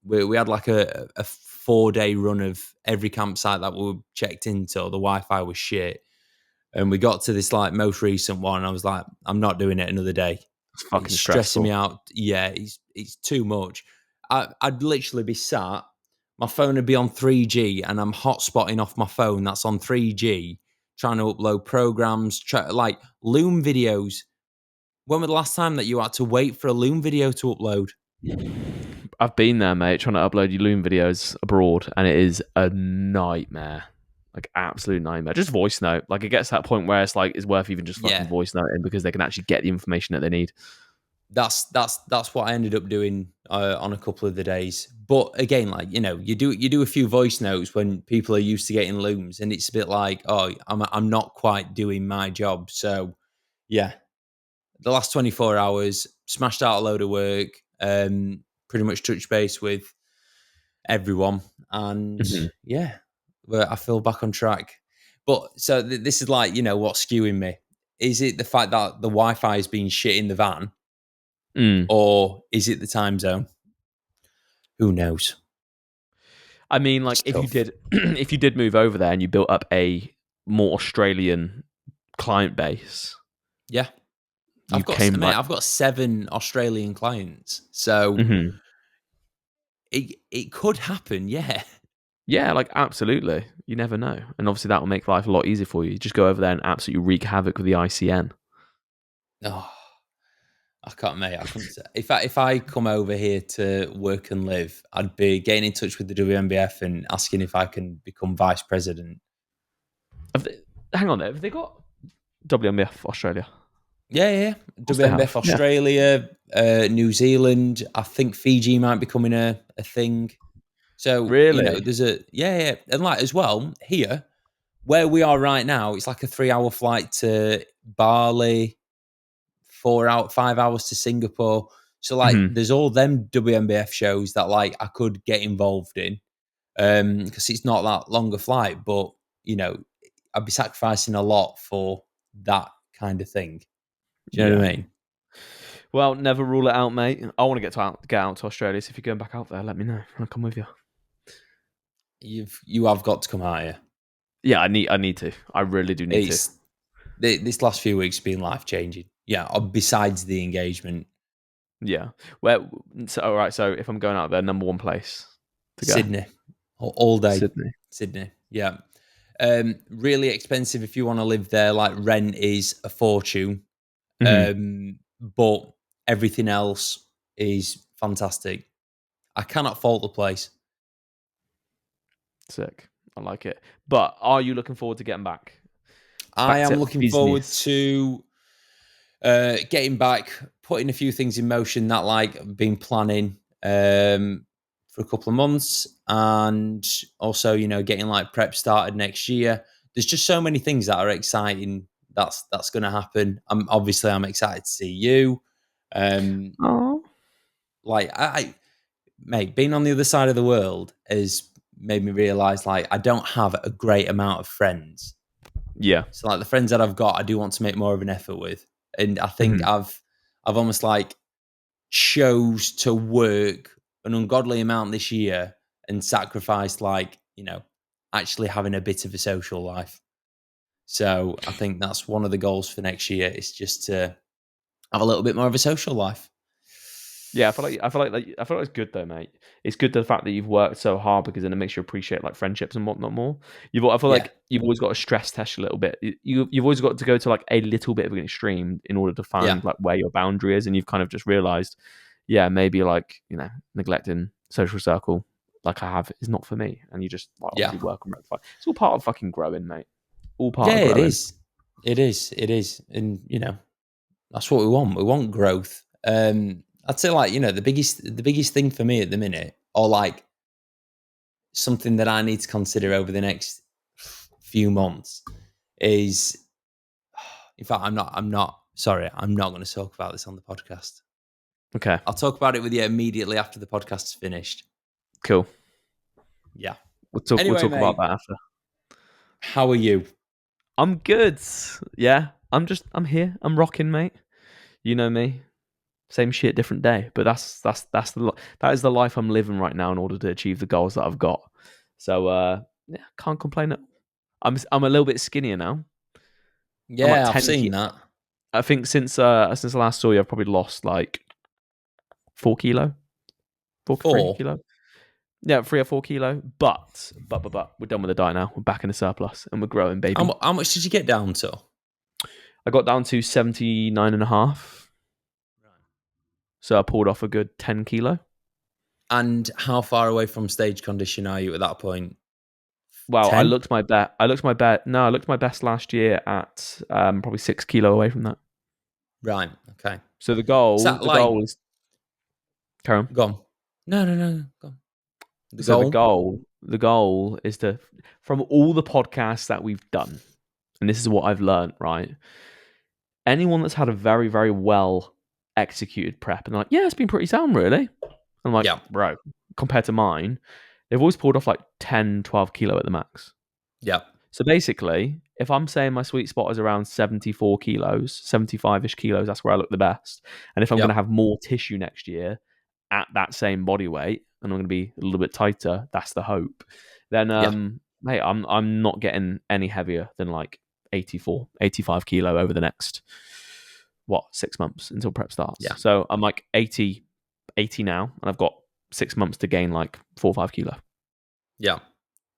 [SPEAKER 2] We had like a 4-day run of every campsite that we checked into. The Wi-Fi was shit. And we got to this like most recent one. And I was like, I'm not doing it another day.
[SPEAKER 3] It's fucking
[SPEAKER 2] It's
[SPEAKER 3] stressful.
[SPEAKER 2] stressing me out. Yeah, it's too much. I'd literally be sat, my phone would be on 3G, and I'm hotspotting off my phone that's on 3G, trying to upload programs, like Loom videos. When was the last time that you had to wait for a Loom video to upload?
[SPEAKER 3] I've been there, mate, trying to upload your Loom videos abroad, and it is a nightmare. Like, absolute nightmare. Just voice note. Like, it gets to that point where it's like, it's worth even just fucking voice noting because they can actually get the information that they need.
[SPEAKER 2] That's what I ended up doing on a couple of the days. But again, like, you know, you do a few voice notes when people are used to getting looms, and it's a bit like, oh, I'm not quite doing my job. So yeah, the last 24 hours, smashed out a load of work, pretty much touched base with everyone, and yeah, but I feel back on track. But so this is like, you know, what's skewing me? Is it the fact that the Wi-Fi has been shit in the van? Or is it the time zone? Who knows?
[SPEAKER 3] I mean, like, if you did if you did move over there and you built up a more Australian client base,
[SPEAKER 2] yeah, I've got 7 Australian clients, so it could happen.
[SPEAKER 3] Yeah, like, absolutely. You never know, and obviously that will make life a lot easier for you. You just go over there and absolutely wreak havoc with the ICN.
[SPEAKER 2] Oh, I can't, mate. I couldn't. If I come over here to work and live, I'd be getting in touch with the WNBF and asking if I can become vice president.
[SPEAKER 3] Hang on there. Have they got WNBF Australia?
[SPEAKER 2] Yeah. WNBF Australia, New Zealand. I think Fiji might be becoming a thing. So
[SPEAKER 3] really,
[SPEAKER 2] you know, there's yeah, and like as well here where we are right now, it's like a 3-hour flight to Bali, 5 hours to Singapore. So like, there's all them WNBF shows that like I could get involved in, because it's not that long a flight, but you know, I'd be sacrificing a lot for that kind of thing. Do you know what I mean?
[SPEAKER 3] Well, never rule it out, mate. I want to get out to Australia. So if you're going back out there, let me know. I'll come with you.
[SPEAKER 2] You have got to come out here.
[SPEAKER 3] Yeah, I need to. I really do need to.
[SPEAKER 2] This last few weeks have been life changing. Yeah, besides the engagement.
[SPEAKER 3] Yeah. All right. So if I'm going out there, number one place to go,
[SPEAKER 2] Sydney, all day.
[SPEAKER 3] Sydney.
[SPEAKER 2] Yeah. Really expensive if you want to live there. Like, rent is a fortune. But everything else is fantastic. I cannot fault the place.
[SPEAKER 3] Sick. I like it. But are you looking forward to getting back?
[SPEAKER 2] I am looking forward to getting back, putting a few things in motion that like I've been planning for a couple of months, and also, you know, getting like prep started next year. There's just so many things that are exciting that's going to happen. I'm excited to see you. Like mate, being on the other side of the world has made me realize like I don't have a great amount of friends.
[SPEAKER 3] Yeah.
[SPEAKER 2] So like the friends that I've got, I do want to make more of an effort with. And I think I've almost like chose to work an ungodly amount this year and sacrificed like, you know, actually having a bit of a social life. So I think that's one of the goals for next year, is just to have a little bit more of a social life.
[SPEAKER 3] Yeah, I feel like it's good though, mate. It's good the fact that you've worked so hard, because then it makes you appreciate like friendships and whatnot more. I feel like you've always got to stress test a little bit. You've always got to go to like a little bit of an extreme in order to find like where your boundary is, and you've kind of just realized, yeah, maybe like, you know, neglecting social circle like I have is not for me, and you just like obviously work on rectify. It's all part of fucking growing, mate. All part of growing.
[SPEAKER 2] It is, and you know, that's what we want. We want growth. I'd say like, you know, the biggest thing for me at the minute, or like something that I need to consider over the next few months, is, in fact, I'm not going to talk about this on the podcast.
[SPEAKER 3] Okay.
[SPEAKER 2] I'll talk about it with you immediately after the podcast's finished.
[SPEAKER 3] Cool.
[SPEAKER 2] Yeah.
[SPEAKER 3] We'll talk
[SPEAKER 2] mate,
[SPEAKER 3] about that after.
[SPEAKER 2] How are you?
[SPEAKER 3] I'm good. Yeah. I'm here. I'm rocking, mate. You know me. Same shit, different day. But that is the life I'm living right now in order to achieve the goals that I've got. So yeah, can't complain. I'm a little bit skinnier now. I'm like
[SPEAKER 2] Yeah, I've
[SPEAKER 3] 10
[SPEAKER 2] seen that.
[SPEAKER 3] I think since I last saw you, I've probably lost like 4 kilo, 3
[SPEAKER 2] 4.
[SPEAKER 3] kilo. Yeah, 3 or 4 kilo. But we're done with the diet now. We're back in the surplus and we're growing, baby.
[SPEAKER 2] How much did you get down to?
[SPEAKER 3] I got down to 79.5. So I pulled off a good 10 kilo.
[SPEAKER 2] And how far away from stage condition are you at that point?
[SPEAKER 3] Well,
[SPEAKER 2] 10?
[SPEAKER 3] I looked my best last year at probably 6 kilo away from that.
[SPEAKER 2] Right. Okay.
[SPEAKER 3] So the
[SPEAKER 2] Is
[SPEAKER 3] goal,
[SPEAKER 2] that like...
[SPEAKER 3] is carry on.
[SPEAKER 2] Go on. No. Go on.
[SPEAKER 3] So the goal is to, from all the podcasts that we've done, and this is what I've learned, right? Anyone that's had a very, very well executed prep and like, yeah, it's been pretty sound, really. I'm like,
[SPEAKER 2] Yeah.
[SPEAKER 3] bro, compared to mine, they've always pulled off like 10, 12 kilo at the max.
[SPEAKER 2] Yeah.
[SPEAKER 3] So basically, if I'm saying my sweet spot is around 74 kilos, 75-ish kilos, that's where I look the best. And if I'm going to have more tissue next year at that same body weight, and I'm going to be a little bit tighter, that's the hope. Then, mate, I'm not getting any heavier than like 84, 85 kilo over the next, 6 months until prep starts.
[SPEAKER 2] Yeah.
[SPEAKER 3] So I'm like 80 now, and I've got 6 months to gain like 4 or 5 kilo.
[SPEAKER 2] Yeah.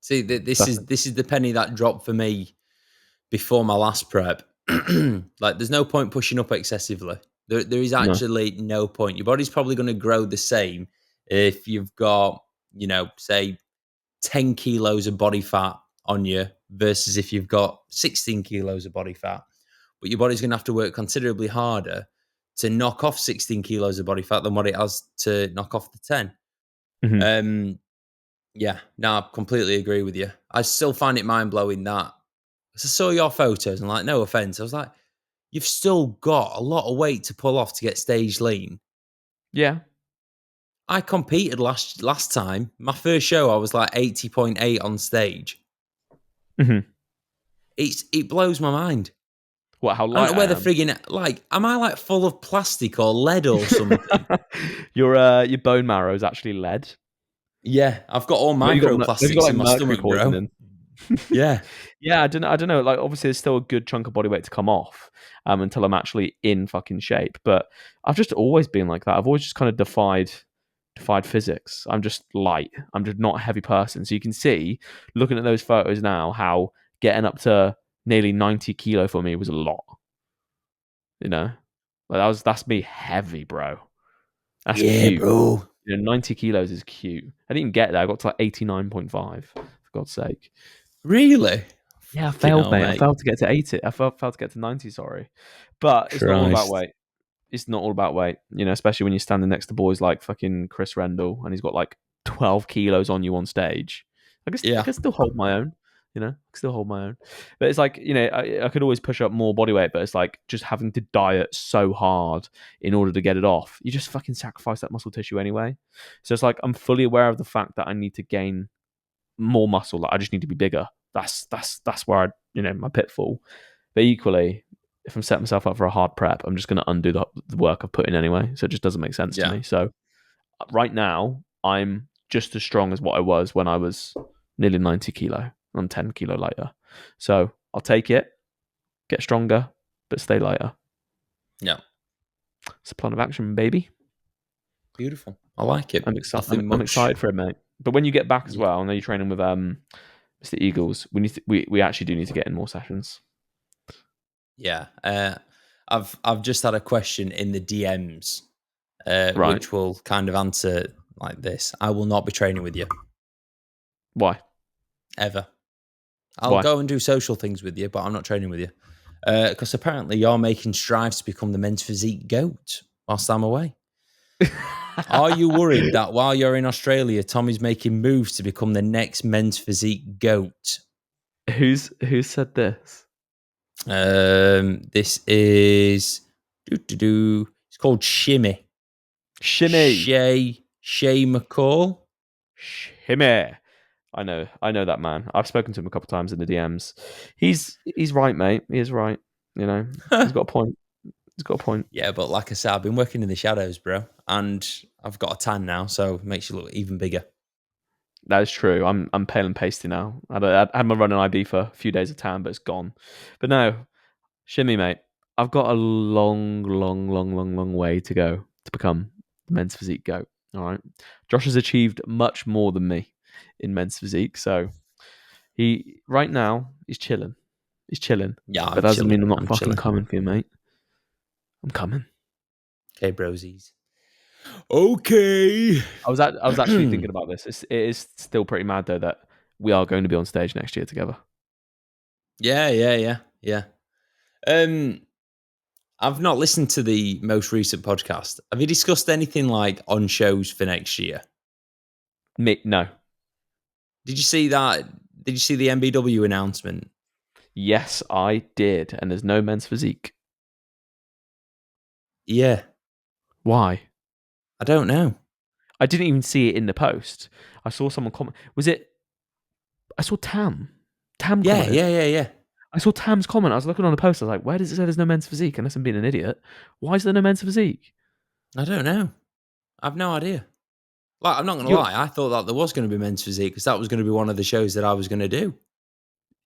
[SPEAKER 2] See, this is the penny that dropped for me before my last prep. Like, there's no point pushing up excessively. There is actually no point. Your body's probably going to grow the same if you've got, say 10 kilos of body fat on you versus if you've got 16 kilos of body fat. But your body's going to have to work considerably harder to knock off 16 kilos of body fat than what it has to knock off the 10.
[SPEAKER 3] Mm-hmm.
[SPEAKER 2] Yeah, no, I completely agree with you. I still find it mind-blowing that I saw your photos and, like, no offense, I was like, you've still got a lot of weight to pull off to get stage lean.
[SPEAKER 3] Yeah.
[SPEAKER 2] I competed last time. My first show, I was like 80.8 on stage.
[SPEAKER 3] Mm-hmm.
[SPEAKER 2] It blows my mind.
[SPEAKER 3] What, how
[SPEAKER 2] I don't
[SPEAKER 3] light
[SPEAKER 2] know where
[SPEAKER 3] I
[SPEAKER 2] the
[SPEAKER 3] am?
[SPEAKER 2] friggin', like, am I like full of plastic or lead or something?
[SPEAKER 3] Your bone marrow is actually lead.
[SPEAKER 2] Yeah, I've got all
[SPEAKER 3] Have you got
[SPEAKER 2] microplastics in
[SPEAKER 3] like
[SPEAKER 2] my
[SPEAKER 3] mercury
[SPEAKER 2] stomach, bro.
[SPEAKER 3] poisoning?
[SPEAKER 2] Yeah.
[SPEAKER 3] Yeah, I don't know. Like, obviously, there's still a good chunk of body weight to come off until I'm actually in fucking shape. But I've just always been like that. I've always just kind of defied physics. I'm just light. I'm just not a heavy person. So you can see, looking at those photos now, how getting up to nearly 90 kilo for me was a lot. Like that's me heavy, bro. That's cute.
[SPEAKER 2] Bro.
[SPEAKER 3] 90 kilos is cute. I didn't even get there. I got to like 89.5, for God's sake.
[SPEAKER 2] Really?
[SPEAKER 3] Yeah, I
[SPEAKER 2] Fucking
[SPEAKER 3] failed,
[SPEAKER 2] hell,
[SPEAKER 3] mate. I failed to get to 80. I failed to get to 90, sorry. But it's not all about
[SPEAKER 2] Christ.
[SPEAKER 3] weight. It's not all about weight, especially when you're standing next to boys like fucking Chris Rendell and he's got like 12 kilos on you on stage. I can still hold my own, I can still hold my own. But it's like, I could always push up more body weight, but it's like just having to diet so hard in order to get it off. You just fucking sacrifice that muscle tissue anyway. So it's like I'm fully aware of the fact that I need to gain more muscle. Like I just need to be bigger. That's where my pitfall. But equally, if I'm setting myself up for a hard prep, I'm just going to undo the work I've put in anyway. So it just doesn't make sense to me. So right now, I'm just as strong as what I was when I was nearly 90 kilo. I'm 10 kilo lighter. So I'll take it, get stronger, but stay lighter.
[SPEAKER 2] Yeah.
[SPEAKER 3] It's a plan of action, baby.
[SPEAKER 2] Beautiful. I like it.
[SPEAKER 3] I'm excited for it, mate. But when you get back as well, I know you're training with Mr. Eagles. We actually do need to get in more sessions.
[SPEAKER 2] Yeah. I've just had a question in the DMs,
[SPEAKER 3] Right.
[SPEAKER 2] which will kind of answer like this. I will not be training with you.
[SPEAKER 3] Why?
[SPEAKER 2] Ever. I'll go and do social things with you, but I'm not training with you. Because apparently you're making strides to become the men's physique GOAT whilst I'm away. Are you worried that while you're in Australia, Tommy's making moves to become the next men's physique GOAT?
[SPEAKER 3] Who said this?
[SPEAKER 2] This is it's called Shimmy. Shay McCall.
[SPEAKER 3] Shimmy. I know that man. I've spoken to him a couple of times in the DMs. He's right, mate. He is right. He's got a point. He's got a point.
[SPEAKER 2] Yeah, but like I said, I've been working in the shadows, bro, and I've got a tan now, so it makes you look even bigger.
[SPEAKER 3] That is true. I'm pale and pasty now. I had my run in IB for a few days of tan, but it's gone. But no, Shimmy, mate. I've got a long way to go to become the men's physique goat. All right. Josh has achieved much more than me in men's physique. So he right now he's chilling. He's chilling.
[SPEAKER 2] Yeah,
[SPEAKER 3] But
[SPEAKER 2] I'm
[SPEAKER 3] that doesn't mean
[SPEAKER 2] chilling.
[SPEAKER 3] I'm not
[SPEAKER 2] I'm
[SPEAKER 3] fucking
[SPEAKER 2] chilling.
[SPEAKER 3] coming for you, mate. I'm coming.
[SPEAKER 2] Okay, brosies. Okay.
[SPEAKER 3] I was actually thinking about this. It is still pretty mad though that we are going to be on stage next year together.
[SPEAKER 2] Yeah. I've not listened to the most recent podcast. Have you discussed anything like on shows for next year?
[SPEAKER 3] No.
[SPEAKER 2] Did you see that? Did you see the MBW announcement?
[SPEAKER 3] Yes, I did. And there's no men's physique.
[SPEAKER 2] Yeah.
[SPEAKER 3] Why?
[SPEAKER 2] I don't know.
[SPEAKER 3] I didn't even see it in the post. I saw someone comment. Was it? I saw Tam. Tam commented.
[SPEAKER 2] Yeah.
[SPEAKER 3] I saw Tam's comment. I was looking on the post. I was like, where does it say there's no men's physique? Unless I'm being an idiot. Why is there no men's physique?
[SPEAKER 2] I don't know. I've no idea. Like, I'm not going to
[SPEAKER 3] You,
[SPEAKER 2] lie. I thought that there was going to be men's physique because that was going to be one of the shows that I was going to do.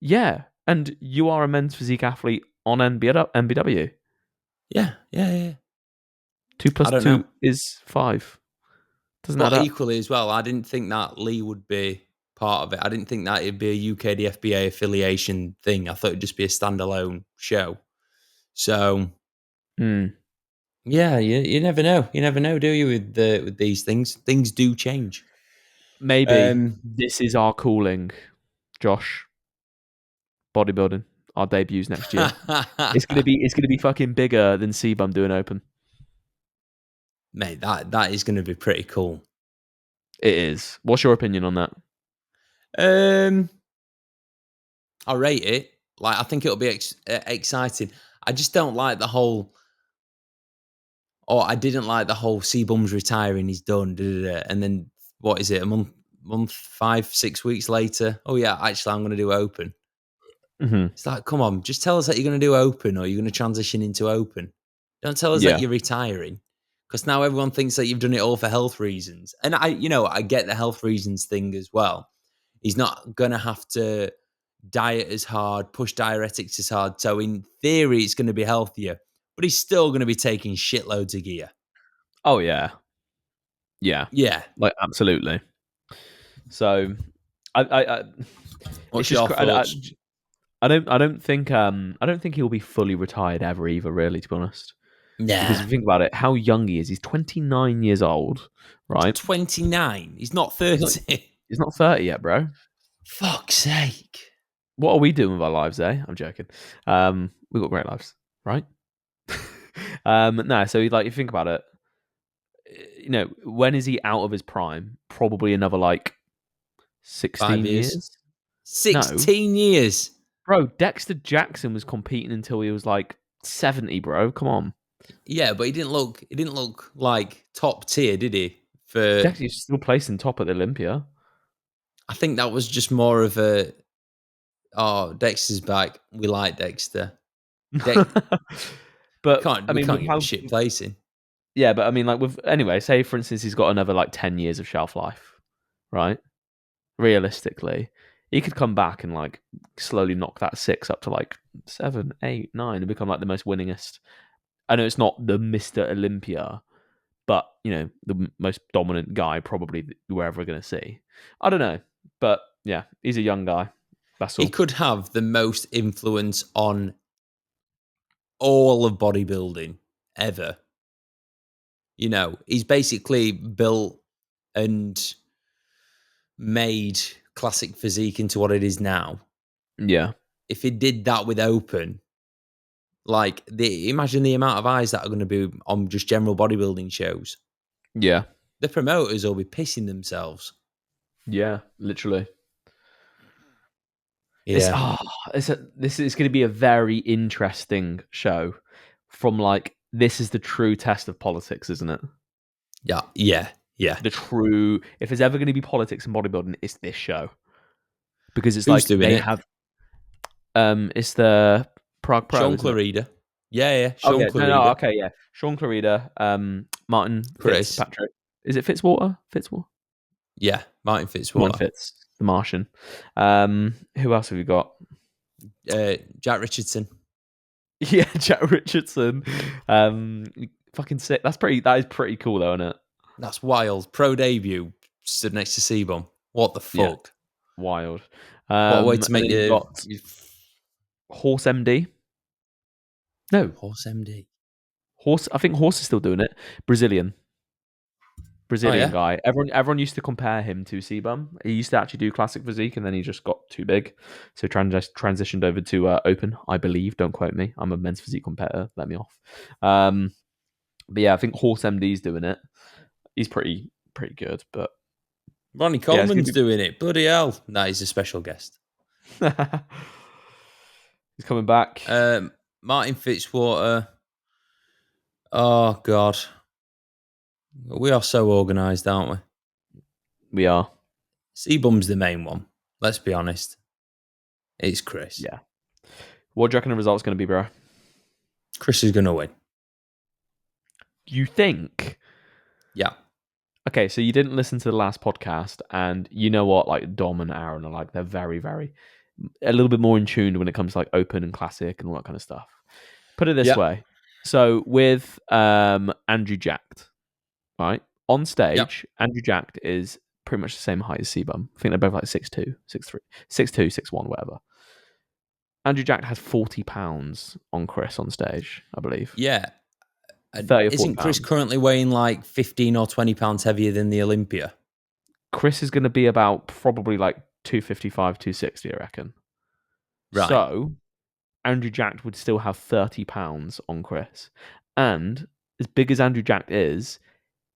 [SPEAKER 3] yeah. And you are a men's physique athlete on NBW.
[SPEAKER 2] Yeah.
[SPEAKER 3] 2
[SPEAKER 2] I
[SPEAKER 3] plus
[SPEAKER 2] don't
[SPEAKER 3] 2
[SPEAKER 2] know.
[SPEAKER 3] is 5. Doesn't add
[SPEAKER 2] But
[SPEAKER 3] up.
[SPEAKER 2] equally as well, I didn't think that Lee would be part of it. I didn't think that it'd be a UKDFBA affiliation thing. I thought it'd just be a standalone show. So
[SPEAKER 3] Mm.
[SPEAKER 2] yeah, you never know. You never know, do you? With these things, things do change.
[SPEAKER 3] Maybe this is our calling, Josh. Bodybuilding. Our debuts next year. It's gonna be fucking bigger than C-Bum doing open.
[SPEAKER 2] Mate, that is going to be pretty cool.
[SPEAKER 3] It is. What's your opinion on that?
[SPEAKER 2] I rate it. Like, I think it'll be exciting. I just don't like the whole. Oh, I didn't like the whole C-Bum's retiring. He's done. And then what is it? A month, 5-6 weeks later. Oh yeah, actually, I'm going to do open.
[SPEAKER 3] Mm-hmm.
[SPEAKER 2] It's like, come on, just tell us that you're going to do open or you're going to transition into open. Don't tell us
[SPEAKER 3] Yeah.
[SPEAKER 2] that you're retiring, because now everyone thinks that you've done it all for health reasons. And I get the health reasons thing as well. He's not going to have to diet as hard, push diuretics as hard. So in theory, it's going to be healthier, but he's still going to be taking shitloads of gear.
[SPEAKER 3] Oh yeah. Yeah.
[SPEAKER 2] Yeah.
[SPEAKER 3] Like absolutely. So, I
[SPEAKER 2] What's
[SPEAKER 3] it's just
[SPEAKER 2] your thoughts?
[SPEAKER 3] I don't think he'll be fully retired ever either. Really, to be honest, because
[SPEAKER 2] Nah.
[SPEAKER 3] if you think about it, how young he is. He's 29 years old, right?
[SPEAKER 2] 29. He's not 30.
[SPEAKER 3] He's not 30 yet, bro.
[SPEAKER 2] Fuck's sake.
[SPEAKER 3] What are we doing with our lives, eh? I'm joking. We've got great lives, right? No, so like you think about it, when is he out of his prime? Probably another like 16
[SPEAKER 2] 5 years.
[SPEAKER 3] years.
[SPEAKER 2] 16 years.
[SPEAKER 3] Bro, Dexter Jackson was competing until he was like 70, bro. Come on.
[SPEAKER 2] Yeah, but he didn't look like top tier, did he? For
[SPEAKER 3] Dexter's still placing top at the Olympia.
[SPEAKER 2] I think that was just more of a Dexter's back. We like Dexter.
[SPEAKER 3] But
[SPEAKER 2] We can't give him shit placing.
[SPEAKER 3] Yeah, but I mean, like anyway, say for instance he's got another like 10 years of shelf life, right? Realistically, he could come back and like slowly knock that 6 up to like 7, 8, 9 and become like the most winningest. I know it's not the Mr. Olympia, but the most dominant guy probably we're ever going to see. I don't know, but yeah, he's a young guy. That's all.
[SPEAKER 2] He could have the most influence on all of bodybuilding ever. He's basically built and made classic physique into what it is now.
[SPEAKER 3] Yeah.
[SPEAKER 2] If he did that with open, like imagine the amount of eyes that are going to be on just general bodybuilding shows.
[SPEAKER 3] Yeah.
[SPEAKER 2] The promoters will be pissing themselves.
[SPEAKER 3] Yeah, literally.
[SPEAKER 2] Yeah.
[SPEAKER 3] This is going to be a very interesting show. From like, this is the true test of politics, isn't it?
[SPEAKER 2] Yeah.
[SPEAKER 3] The true. If there's ever going to be politics in bodybuilding, it's this show, because it's
[SPEAKER 2] Who's
[SPEAKER 3] like
[SPEAKER 2] doing
[SPEAKER 3] they
[SPEAKER 2] it?
[SPEAKER 3] have. It's the Prague Pro.
[SPEAKER 2] Sean
[SPEAKER 3] isn't it?
[SPEAKER 2] Clarida. Yeah. Sean Clarida.
[SPEAKER 3] No, okay, yeah. Sean Clarida, Martin
[SPEAKER 2] Chris.
[SPEAKER 3] Fitzpatrick. Is it Fitzwater? Fitzwater?
[SPEAKER 2] Yeah, Martin Fitzwater.
[SPEAKER 3] Martin Fitz, the Martian. Who else have you got?
[SPEAKER 2] Jack Richardson.
[SPEAKER 3] Yeah, Jack Richardson. Fucking sick. That is pretty cool though, isn't it?
[SPEAKER 2] That's wild. Pro debut stood next to C-Bum. What the
[SPEAKER 3] Yeah,
[SPEAKER 2] fuck?
[SPEAKER 3] wild.
[SPEAKER 2] What a way to
[SPEAKER 3] And
[SPEAKER 2] make
[SPEAKER 3] then you've got Horse MD. No,
[SPEAKER 2] Horse MD.
[SPEAKER 3] Horse. I think Horse is still doing it. Brazilian
[SPEAKER 2] Oh yeah.
[SPEAKER 3] guy. Everyone used to compare him to Sebum. He used to actually do classic physique, and then he just got too big, so transitioned over to open. I believe. Don't quote me. I'm a men's physique competitor. Let me off. But yeah, I think Horse MD's doing it. He's pretty good, but
[SPEAKER 2] Ronnie
[SPEAKER 3] yeah,
[SPEAKER 2] Coleman's doing it. Bloody hell. Nah, he's a special guest.
[SPEAKER 3] he's coming back.
[SPEAKER 2] Martin Fitzwater. Oh God. We are so organised, aren't we?
[SPEAKER 3] We are.
[SPEAKER 2] C-Bum's the main one. Let's be honest. It's Chris.
[SPEAKER 3] Yeah. What do you reckon the result's going to be, bro?
[SPEAKER 2] Chris is going to win.
[SPEAKER 3] You think?
[SPEAKER 2] Yeah.
[SPEAKER 3] Okay, so you didn't listen to the last podcast, and you know what? Like Dom and Aaron are like, they're very, very a little bit more in tune when it comes to like open and classic and all that kind of stuff. Put it this way. So with Andrew Jacked, right? On stage, Andrew Jacked is pretty much the same height as Sebum. I think they're both like 6'2", 6'3", 6'2", 6'1", whatever. Andrew Jacked has 40 pounds on Chris on stage, I believe.
[SPEAKER 2] Yeah.
[SPEAKER 3] 30 or 40
[SPEAKER 2] Isn't Chris
[SPEAKER 3] pounds.
[SPEAKER 2] currently weighing like 15 or 20 pounds heavier than the Olympia?
[SPEAKER 3] Chris is going to be about probably like 255, 260, I reckon.
[SPEAKER 2] Right.
[SPEAKER 3] So Andrew Jacked would still have 30 pounds on Chris. And as big as Andrew Jacked is,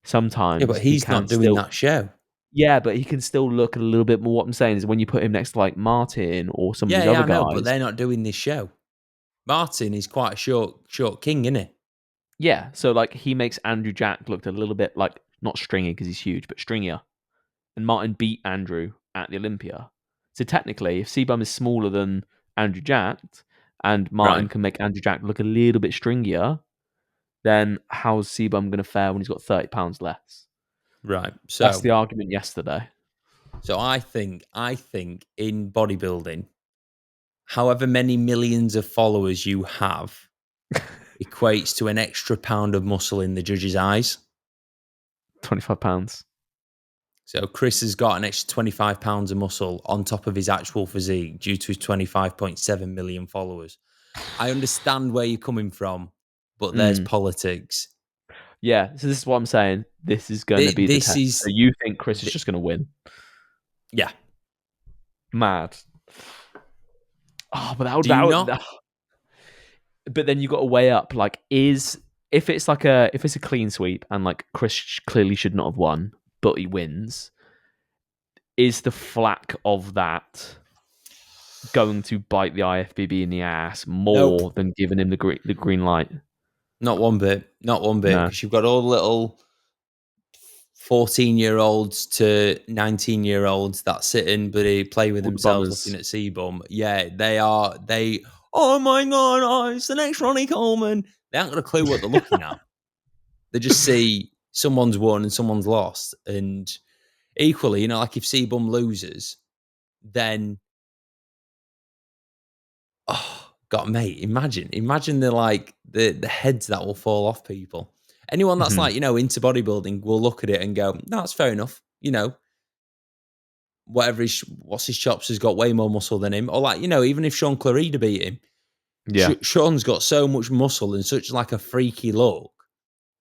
[SPEAKER 3] sometimes
[SPEAKER 2] Yeah, but he's not doing that show.
[SPEAKER 3] Yeah, but he can still look a little bit more. What I'm saying is when you put him next to like Martin or some of these other
[SPEAKER 2] I know,
[SPEAKER 3] guys.
[SPEAKER 2] but they're not doing this show. Martin is quite a short king, isn't he?
[SPEAKER 3] Yeah, so like he makes Andrew Jack look a little bit like not stringy because he's huge, but stringier. And Martin beat Andrew at the Olympia. So technically, if Sebum is smaller than Andrew Jack and Martin can make Andrew Jack look a little bit stringier, then how's Sebum going to fare when he's got 30 pounds less?
[SPEAKER 2] Right. So
[SPEAKER 3] that's the argument yesterday.
[SPEAKER 2] So I think in bodybuilding, however many millions of followers you have equates to an extra pound of muscle in the judge's eyes.
[SPEAKER 3] 25 pounds.
[SPEAKER 2] So Chris has got an extra 25 pounds of muscle on top of his actual physique due to his 25.7 million followers. I understand where you're coming from, but there's politics.
[SPEAKER 3] Yeah, so this is what I'm saying. This is going to be the test. So you think Chris is just going to win?
[SPEAKER 2] Yeah.
[SPEAKER 3] Mad. Oh, but but then you got to weigh up like if it's a clean sweep and like Chris clearly should not have won, but he wins, is the flack of that going to bite the IFBB in the ass more than giving him the green light?
[SPEAKER 2] Not one bit. Because you've got all the little 14-year-olds to 19-year-olds that sit and play with themselves looking at Sebum. Yeah, they oh my God, it's the next Ronnie Coleman. They haven't got a clue what they're looking at. They just see someone's won and someone's lost. And equally, like if Sebum loses, then God, mate, imagine the heads that will fall off people. Anyone that's into bodybuilding will look at it and go, no, that's fair enough. What's his chops has got way more muscle than him. Or even if Sean Clarida beat him, Sean's got so much muscle and such like a freaky look.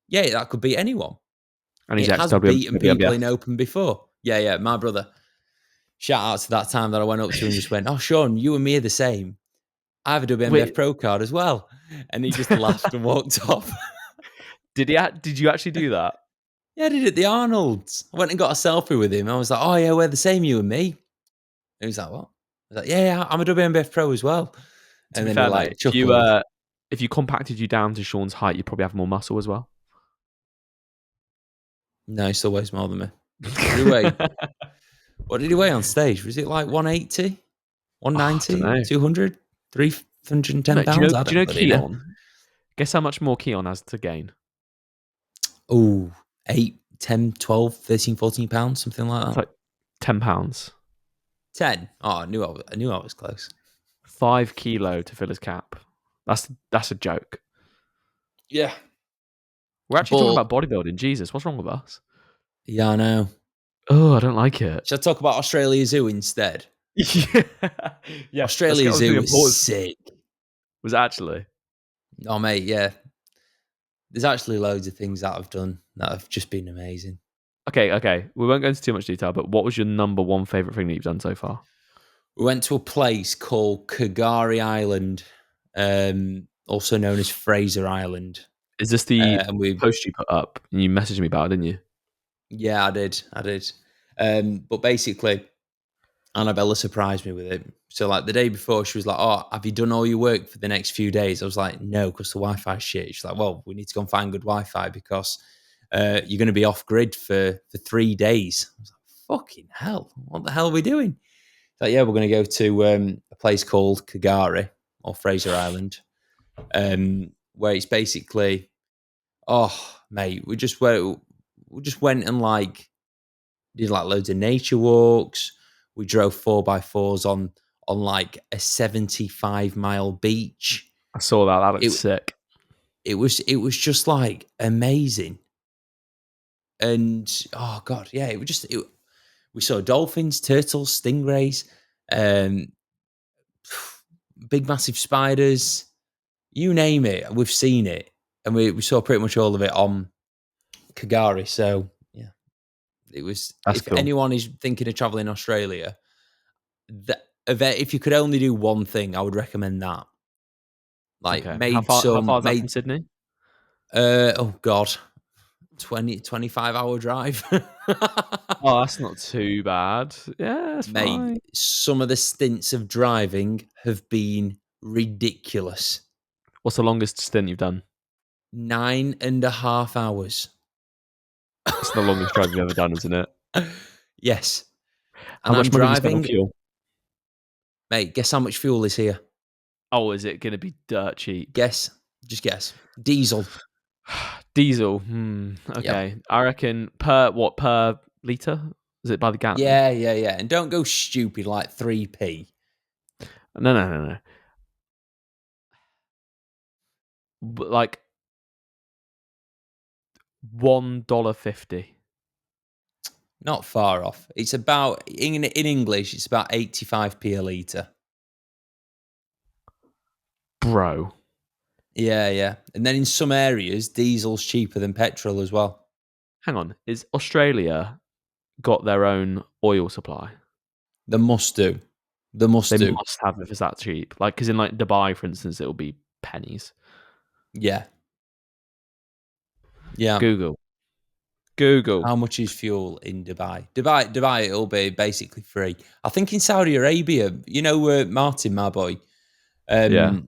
[SPEAKER 2] Yeah, that could beat anyone. And he has beaten people in open before. Yeah, my brother. Shout out to that time that I went up to him and just went, oh, Sean, you and me are the same. I have a WNBF Pro card as well. And he just laughed and walked off.
[SPEAKER 3] Did you actually do that?
[SPEAKER 2] Yeah, I did it at the Arnold's. I went and got a selfie with him. I was like, oh, yeah, we're the same, you and me. And he was like, what? I was like, yeah, I'm a WNBF Pro as well. And then
[SPEAKER 3] fair, if you compacted you down to Sean's height, you'd probably have more muscle as well.
[SPEAKER 2] No, he still weighs more than me. What did he weigh on stage? Was it like 180, 190, 200, 310 pounds?
[SPEAKER 3] Do you know Keon? Guess how much more Keon has to gain?
[SPEAKER 2] Oh, 8, 10, 12, 13, 14 pounds, something like that.
[SPEAKER 3] It's like 10 pounds.
[SPEAKER 2] 10? Oh, I knew I was close.
[SPEAKER 3] 5 kilo to fill his cap. That's a joke.
[SPEAKER 2] Yeah.
[SPEAKER 3] We're actually talking about bodybuilding. Jesus, what's wrong with us?
[SPEAKER 2] Yeah, I know.
[SPEAKER 3] Oh, I don't like it.
[SPEAKER 2] Should I talk about Australia Zoo instead?
[SPEAKER 3] Yeah.
[SPEAKER 2] Australia Zoo is sick.
[SPEAKER 3] Was actually.
[SPEAKER 2] Oh, mate, yeah. There's actually loads of things that I've done that have just been amazing.
[SPEAKER 3] Okay. We won't go into too much detail, but what was your number one favourite thing that you've done so far?
[SPEAKER 2] We went to a place called Kagari Island, also known as Fraser Island.
[SPEAKER 3] Is this the
[SPEAKER 2] And we,
[SPEAKER 3] post you put up? And you messaged me about it, didn't you?
[SPEAKER 2] yeah, I did. But basically, Annabella surprised me with it. So, like, the day before, she was like, "Oh, have you done all your work for the next few days?" I was like, "No, because the Wi-Fi shit." She's like, "Well, we need to go and find good Wi-Fi because you're going to be off grid for 3 days." I was like, "Fucking hell! What the hell are we doing?" Like, yeah, we're going to go to a place called Kagari or Fraser Island, where it's basically, oh, mate, we just went and like did like loads of nature walks. We drove 4x4s on like a 75-mile beach.
[SPEAKER 3] I saw that. That
[SPEAKER 2] It
[SPEAKER 3] looks sick.
[SPEAKER 2] it was just like amazing. And oh god, yeah, we saw dolphins, turtles, stingrays, um, big massive spiders, you name it, we've seen it, and we saw pretty much all of it on Kagari. So yeah, it was.
[SPEAKER 3] That's
[SPEAKER 2] If
[SPEAKER 3] cool.
[SPEAKER 2] anyone is thinking of traveling Australia, if you could only do one thing, I would recommend that. Like,
[SPEAKER 3] Okay. How far is that from Sydney?
[SPEAKER 2] Oh god, 25 hour drive.
[SPEAKER 3] Oh, that's not too bad. Yeah, that's
[SPEAKER 2] Mate,
[SPEAKER 3] fine.
[SPEAKER 2] some of the stints of driving have been ridiculous.
[SPEAKER 3] What's the longest stint you've done?
[SPEAKER 2] 9.5 hours.
[SPEAKER 3] It's the longest drive you've ever done, isn't it?
[SPEAKER 2] Yes.
[SPEAKER 3] How
[SPEAKER 2] And
[SPEAKER 3] much
[SPEAKER 2] I'm
[SPEAKER 3] money have you spent on
[SPEAKER 2] driving.
[SPEAKER 3] fuel?
[SPEAKER 2] Mate, guess how much fuel is here?
[SPEAKER 3] Oh, is it going to be dirt cheap?
[SPEAKER 2] Guess. Just guess. Diesel.
[SPEAKER 3] Diesel. Okay. I reckon per litre? Is it by the gallon?
[SPEAKER 2] Yeah. And don't go stupid like 3p.
[SPEAKER 3] No. But like $1.50.
[SPEAKER 2] Not far off. It's about, in English, it's about 85p a litre.
[SPEAKER 3] Bro.
[SPEAKER 2] Yeah. And then in some areas, diesel's cheaper than petrol as well.
[SPEAKER 3] Hang on. Is Australia got their own oil supply?
[SPEAKER 2] They must do. They must
[SPEAKER 3] have if it's that cheap. Like, because in like Dubai, for instance, it'll be pennies.
[SPEAKER 2] Yeah.
[SPEAKER 3] Google.
[SPEAKER 2] How much is fuel in Dubai? Dubai, it'll be basically free. I think in Saudi Arabia, Martin, my boy.
[SPEAKER 3] Yeah.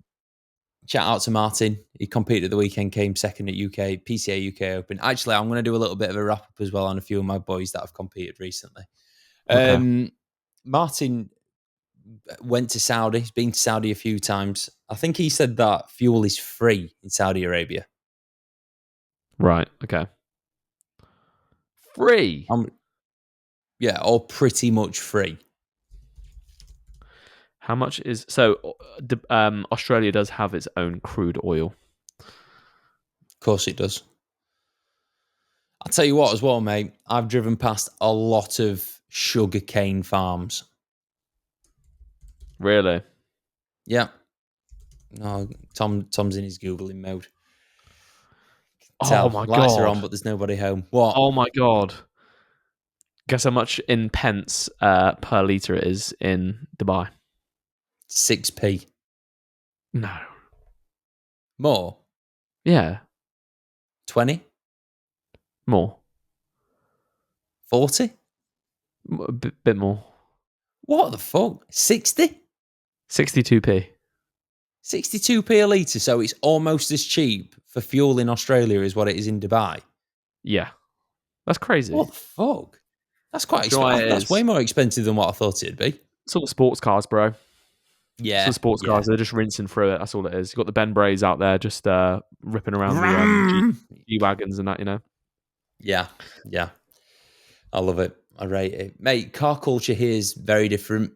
[SPEAKER 2] Shout out to Martin. He competed at the weekend, came second at PCA UK Open. Actually, I'm going to do a little bit of a wrap up as well on a few of my boys that have competed recently.
[SPEAKER 3] Okay.
[SPEAKER 2] Martin went to Saudi. He's been to Saudi a few times. I think he said that fuel is free in Saudi Arabia.
[SPEAKER 3] Right. Okay. Free.
[SPEAKER 2] Yeah, or pretty much free.
[SPEAKER 3] How much is Australia does have its own crude oil.
[SPEAKER 2] Of course it does. I'll tell you what as well, mate. I've driven past a lot of sugarcane farms.
[SPEAKER 3] Really?
[SPEAKER 2] Yeah. No, Tom's in his Googling mode.
[SPEAKER 3] Oh my god.
[SPEAKER 2] Lights are on, but there's nobody home. What?
[SPEAKER 3] Oh my god. Guess how much in pence per litre it is in Dubai?
[SPEAKER 2] 6p.
[SPEAKER 3] No.
[SPEAKER 2] More?
[SPEAKER 3] Yeah.
[SPEAKER 2] 20?
[SPEAKER 3] More.
[SPEAKER 2] 40?
[SPEAKER 3] A bit more.
[SPEAKER 2] What the fuck? 60?
[SPEAKER 3] 62p.
[SPEAKER 2] 62p a litre, so it's almost as cheap for fuel in Australia as what it is in Dubai.
[SPEAKER 3] Yeah. That's crazy.
[SPEAKER 2] What the fuck? That's quite
[SPEAKER 3] Do you know what
[SPEAKER 2] expensive.
[SPEAKER 3] it
[SPEAKER 2] That's
[SPEAKER 3] is?
[SPEAKER 2] way more expensive than what I thought it'd be.
[SPEAKER 3] It's all sports cars, bro.
[SPEAKER 2] Yeah.
[SPEAKER 3] It's all sports cars. They're just rinsing through it. That's all it is. You've got the Ben Brays out there just ripping around the G-Wagons and that, you know?
[SPEAKER 2] Yeah. I love it. I rate it. Mate, car culture here is very different.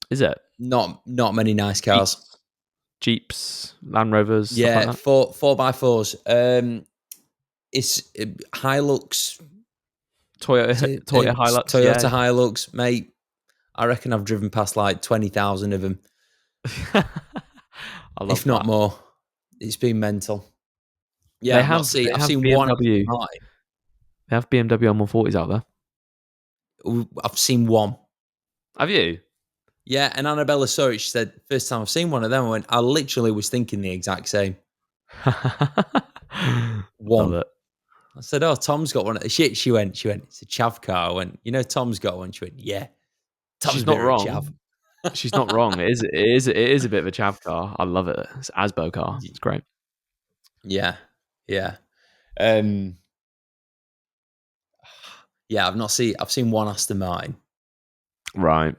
[SPEAKER 3] Is it?
[SPEAKER 2] Not many nice cars.
[SPEAKER 3] Jeeps, Land Rovers, stuff
[SPEAKER 2] Yeah,
[SPEAKER 3] like that?
[SPEAKER 2] 4x4s. It's Hilux.
[SPEAKER 3] Toyota Hilux,
[SPEAKER 2] Toyota
[SPEAKER 3] yeah.
[SPEAKER 2] Hilux, mate. I reckon I've driven past like 20,000 of them,
[SPEAKER 3] I love
[SPEAKER 2] if not
[SPEAKER 3] that.
[SPEAKER 2] more. It's been mental. Yeah,
[SPEAKER 3] They
[SPEAKER 2] I've not
[SPEAKER 3] have
[SPEAKER 2] seen.
[SPEAKER 3] they
[SPEAKER 2] I've
[SPEAKER 3] have
[SPEAKER 2] seen one.
[SPEAKER 3] BMW. They have BMW M140s out there.
[SPEAKER 2] I've seen one.
[SPEAKER 3] Have you?
[SPEAKER 2] Yeah, and Annabella saw it. She said, "First time I've seen one of them." I went, "I literally was thinking the exact same."
[SPEAKER 3] Love
[SPEAKER 2] One.
[SPEAKER 3] it.
[SPEAKER 2] I said, "Oh, Tom's got one." She went, "It's a chav car." I went, "You know, Tom's got one." She went, "Yeah, Tom's
[SPEAKER 3] She's
[SPEAKER 2] a
[SPEAKER 3] not
[SPEAKER 2] bit of a chav."
[SPEAKER 3] wrong. She's not wrong. It is a bit of a chav car. I love it. It's an Asbo car. It's great.
[SPEAKER 2] Yeah, yeah, um, yeah. I've seen one Aston Martin.
[SPEAKER 3] Right.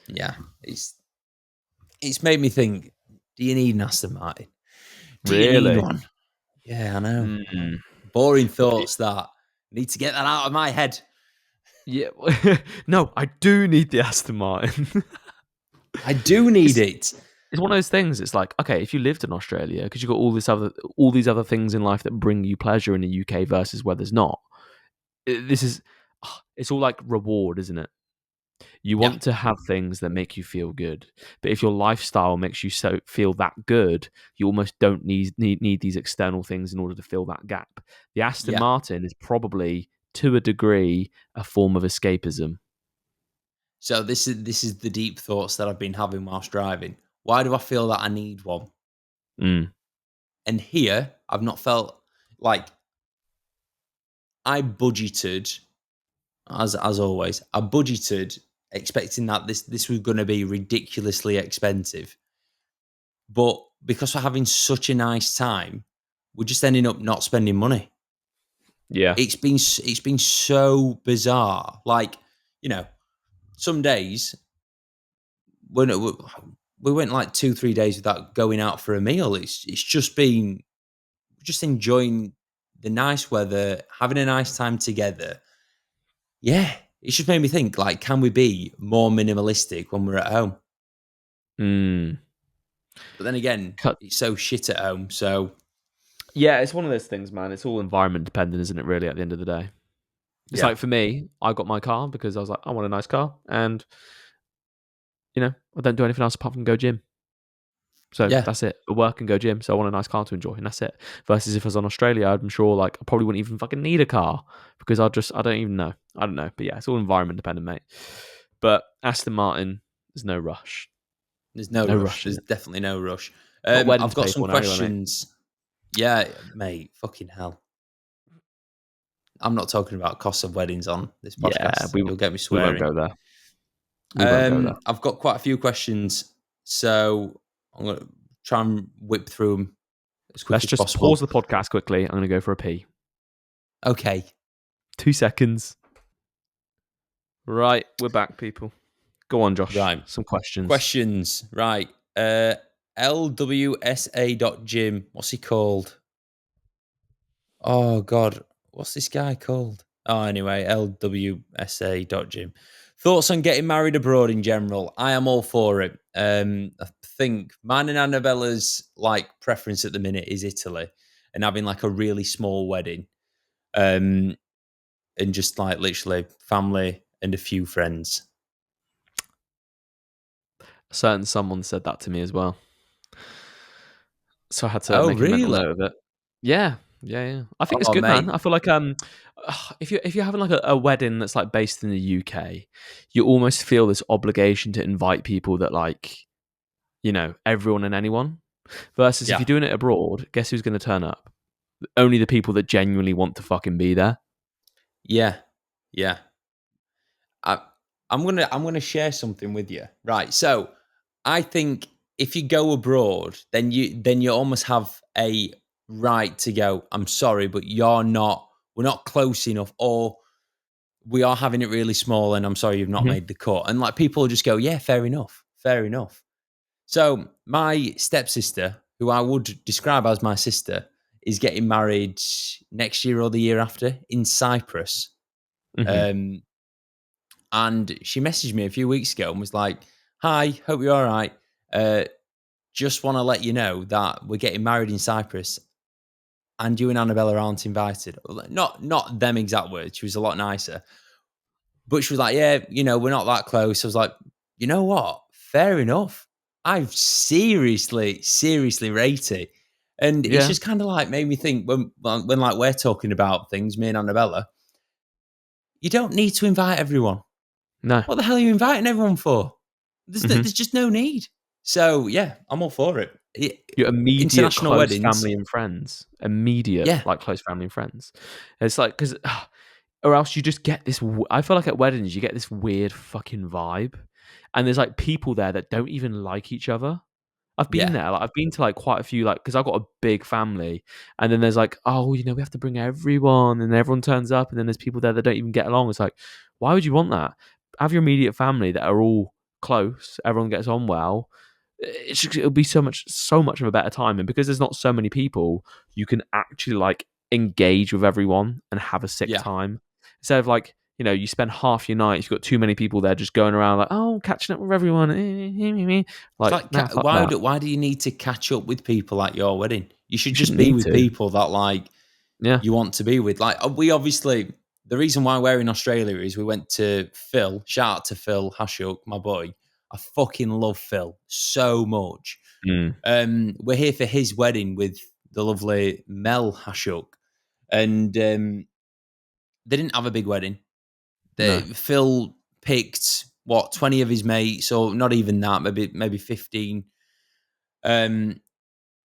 [SPEAKER 2] Yeah, it's made me think. Do you need an Aston Martin? Do you need
[SPEAKER 3] Really?
[SPEAKER 2] one? Yeah, I know.
[SPEAKER 3] Mm.
[SPEAKER 2] Boring thoughts. That need to get that out of my head.
[SPEAKER 3] Yeah. No, I do need the Aston Martin.
[SPEAKER 2] I do need
[SPEAKER 3] it's,
[SPEAKER 2] it.
[SPEAKER 3] it's one of those things. It's like, okay, if you lived in Australia, because you've got all these other things in life that bring you pleasure in the UK versus where there's not. It's all like reward, isn't it? You
[SPEAKER 2] Yeah,
[SPEAKER 3] want to have things that make you feel good, but if your lifestyle makes you feel that good, you almost don't need these external things in order to fill that gap. The Aston
[SPEAKER 2] yeah.
[SPEAKER 3] Martin is probably, to a degree, a form of escapism.
[SPEAKER 2] So this is the deep thoughts that I've been having whilst driving. Why do I feel that I need one?
[SPEAKER 3] Mm.
[SPEAKER 2] And here, I've not felt like I budgeted, as always. I budgeted expecting that this was going to be ridiculously expensive, but because we're having such a nice time, we're just ending up not spending money.
[SPEAKER 3] Yeah,
[SPEAKER 2] It's been so bizarre. Like, you know, some days when we went like 2-3 days without going out for a meal. It's just been just enjoying the nice weather, having a nice time together. Yeah, it's just made me think, like, can we be more minimalistic when we're at home?
[SPEAKER 3] mm.
[SPEAKER 2] But then again,
[SPEAKER 3] Cut.
[SPEAKER 2] it's so shit at home. So
[SPEAKER 3] Yeah, it's one of those things, man. It's all environment dependent, isn't it? Really, at the end of the day, it's
[SPEAKER 2] yeah,
[SPEAKER 3] like for me, I got my car because I was like, I want a nice car, and I don't do anything else apart from go gym. So
[SPEAKER 2] yeah,
[SPEAKER 3] that's it. I work and go gym. So I want a nice car to enjoy, and that's it. Versus if I was on Australia, I'm sure like I probably wouldn't even fucking need a car because I don't even know. I don't know. But yeah, it's all environment dependent, mate. But Aston Martin, there's no rush.
[SPEAKER 2] there's no
[SPEAKER 3] No
[SPEAKER 2] rush.
[SPEAKER 3] rush in
[SPEAKER 2] There's
[SPEAKER 3] it.
[SPEAKER 2] definitely no rush.
[SPEAKER 3] Got a wedding
[SPEAKER 2] I've
[SPEAKER 3] to
[SPEAKER 2] got
[SPEAKER 3] pay
[SPEAKER 2] some
[SPEAKER 3] for now anyway, mate.
[SPEAKER 2] questions. Yeah, mate, fucking hell. I'm not talking about costs of weddings on this
[SPEAKER 3] Yeah,
[SPEAKER 2] podcast.
[SPEAKER 3] we
[SPEAKER 2] You'll get me
[SPEAKER 3] we won't
[SPEAKER 2] swearing.
[SPEAKER 3] go there. We won't go there.
[SPEAKER 2] I've got quite a few questions, so I'm going to try and whip through them as quick
[SPEAKER 3] Let's
[SPEAKER 2] as
[SPEAKER 3] just pause
[SPEAKER 2] possible.
[SPEAKER 3] the podcast quickly. I'm going to go for a pee.
[SPEAKER 2] Okay.
[SPEAKER 3] 2 seconds. Right, we're back, people. Go on, Josh.
[SPEAKER 2] Right.
[SPEAKER 3] Some questions.
[SPEAKER 2] Questions. Right. LWSA.gym. What's he called? Oh, God. What's this guy called? Oh, anyway, LWSA.gym. Thoughts on getting married abroad in general? I am all for it. I think mine and Annabella's like preference at the minute is Italy and having like a really small wedding. And just like literally family and a few friends.
[SPEAKER 3] A certain someone said that to me as well. So I had to
[SPEAKER 2] Oh,
[SPEAKER 3] make a mental
[SPEAKER 2] really?
[SPEAKER 3] note of it. Yeah, yeah, yeah. I think it's
[SPEAKER 2] Oh,
[SPEAKER 3] good, man.
[SPEAKER 2] mate.
[SPEAKER 3] I feel like if you're having like a wedding that's like based in the UK, you almost feel this obligation to invite people that like, everyone and anyone. Versus if
[SPEAKER 2] Yeah.
[SPEAKER 3] you're doing it abroad, guess who's going to turn up? Only the people that genuinely want to fucking be there.
[SPEAKER 2] Yeah. Yeah. I, I'm gonna share something with you. Right. So I think if you go abroad, then you almost have a right to go, I'm sorry, but we're not close enough, or we are having it really small and I'm sorry you've not
[SPEAKER 3] Mhm.
[SPEAKER 2] made the cut. And like people just go, yeah, fair enough. Fair enough. So my stepsister, who I would describe as my sister, is getting married next year or the year after in Cyprus.
[SPEAKER 3] Mhm.
[SPEAKER 2] Um, and she messaged me a few weeks ago and was like, "Hi, hope you're all right. just want to let you know that we're getting married in Cyprus and you and Annabella aren't invited. Not them exact words. She was a lot nicer. But she was like, yeah, we're not that close. I was like, you know what? Fair enough. I've seriously rate it. And it's
[SPEAKER 3] Yeah.
[SPEAKER 2] just kind of like made me think when like we're talking about things, me and Annabella, you don't need to invite everyone.
[SPEAKER 3] No.
[SPEAKER 2] What the hell are you inviting everyone for?
[SPEAKER 3] Mhm.
[SPEAKER 2] There's just no need. So yeah, I'm all for it.
[SPEAKER 3] Your immediate
[SPEAKER 2] International
[SPEAKER 3] close
[SPEAKER 2] weddings.
[SPEAKER 3] family and friends. Immediate,
[SPEAKER 2] Yeah.
[SPEAKER 3] like close family and friends. It's like, because, or else you just get this. I feel like at weddings, you get this weird fucking vibe. And there's like people there that don't even like each other. I've been
[SPEAKER 2] Yeah.
[SPEAKER 3] there. Like, I've been to like quite a few, like, because I've got a big family. And then there's like, oh, we have to bring everyone. And everyone turns up. And then there's people there that don't even get along. It's like, why would you want that? Have your immediate family that are all close. Everyone gets on well. It'll be so much of a better time, and because there's not so many people, you can actually like engage with everyone and have a sick
[SPEAKER 2] Yeah.
[SPEAKER 3] time instead of like, you spend half your night, you've got too many people there just going around like, oh, catching up with everyone, like, nah, fuck that.
[SPEAKER 2] Why do you need to catch up with people at your wedding? You should
[SPEAKER 3] You
[SPEAKER 2] just
[SPEAKER 3] shouldn't
[SPEAKER 2] be
[SPEAKER 3] need
[SPEAKER 2] with
[SPEAKER 3] to.
[SPEAKER 2] people that like
[SPEAKER 3] Yeah.
[SPEAKER 2] you want to be with. Like we obviously, the reason why we're in Australia is we went to Phil. Shout out to Phil Hashuk, my boy. I fucking love Phil so much. We're here for his wedding with the lovely Mel Hashuk, and they didn't have a big wedding.
[SPEAKER 3] No.
[SPEAKER 2] Phil picked 20 of his mates, or not even that, maybe 15.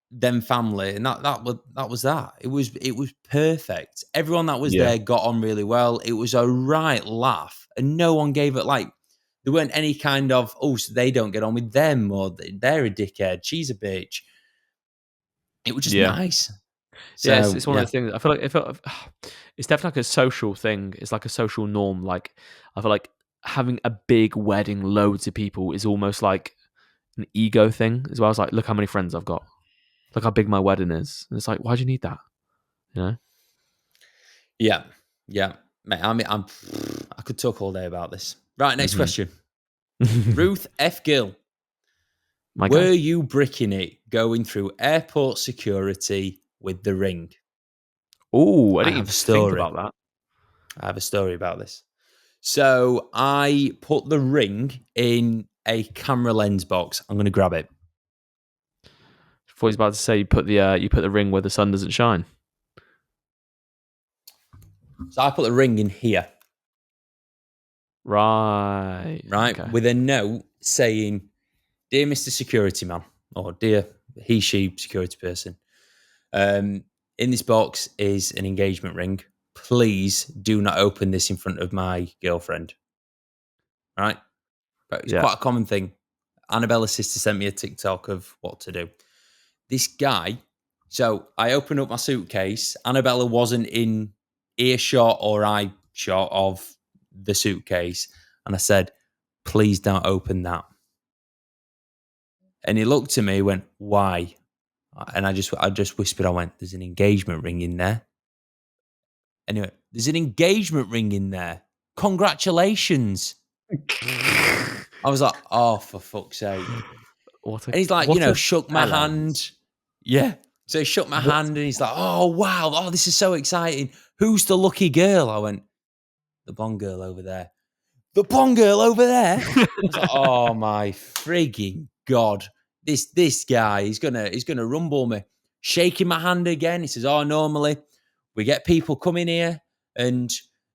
[SPEAKER 2] Them family, and that was that. It was perfect. Everyone that was
[SPEAKER 3] Yeah.
[SPEAKER 2] there got on really well. It was a right laugh, and no one gave it like there weren't any kind of so they don't get on with them, or they're a dickhead, she's a bitch. It was just
[SPEAKER 3] Yeah.
[SPEAKER 2] nice.
[SPEAKER 3] Yeah,
[SPEAKER 2] So
[SPEAKER 3] it's one of those things. I feel like it's definitely like a social thing. It's like a social norm. Like, I feel like having a big wedding, loads of people, is almost like an ego thing as well. It's like, look how many friends I've got. Look how big my wedding is. And it's like, why do you need that?
[SPEAKER 2] yeah, mate. I could talk all day about this. Right, next
[SPEAKER 3] Mhm.
[SPEAKER 2] question. Ruth F. Gill.
[SPEAKER 3] My
[SPEAKER 2] Were
[SPEAKER 3] guy.
[SPEAKER 2] you bricking it going through airport security with the ring?
[SPEAKER 3] Oh, I
[SPEAKER 2] I
[SPEAKER 3] didn't
[SPEAKER 2] have
[SPEAKER 3] even
[SPEAKER 2] a
[SPEAKER 3] think
[SPEAKER 2] story.
[SPEAKER 3] about that.
[SPEAKER 2] I have a story about this. So I put the ring in a camera lens box. I'm going to grab it.
[SPEAKER 3] I thought he was about to say you put the ring where the sun doesn't shine.
[SPEAKER 2] So I put the ring in here,
[SPEAKER 3] Right.
[SPEAKER 2] right,
[SPEAKER 3] Okay.
[SPEAKER 2] with a note saying, "Dear Mr. Security Man," or "Dear she security person, in this box is an engagement ring. Please do not open this in front of my girlfriend." Right? But it's
[SPEAKER 3] Yeah.
[SPEAKER 2] quite a common thing. Annabella's sister sent me a TikTok of what to do. This guy, so I opened up my suitcase. Annabella wasn't in earshot or eye shot of the suitcase. And I said, please don't open that. And he looked at me and went, why? And I just whispered, I went, there's an engagement ring in there. Anyway, there's an engagement ring in there. Congratulations. I was like, oh, for fuck's sake. And he's like, shook my hand. Yeah. So he shook my hand and he's like, oh, wow. Oh, this is so exciting. Who's the lucky girl? I went, the blonde girl over there. The blonde girl over there? I was like, oh, my frigging God. This guy, he's gonna rumble me. Shaking my hand again. He says, oh, normally we get people coming here and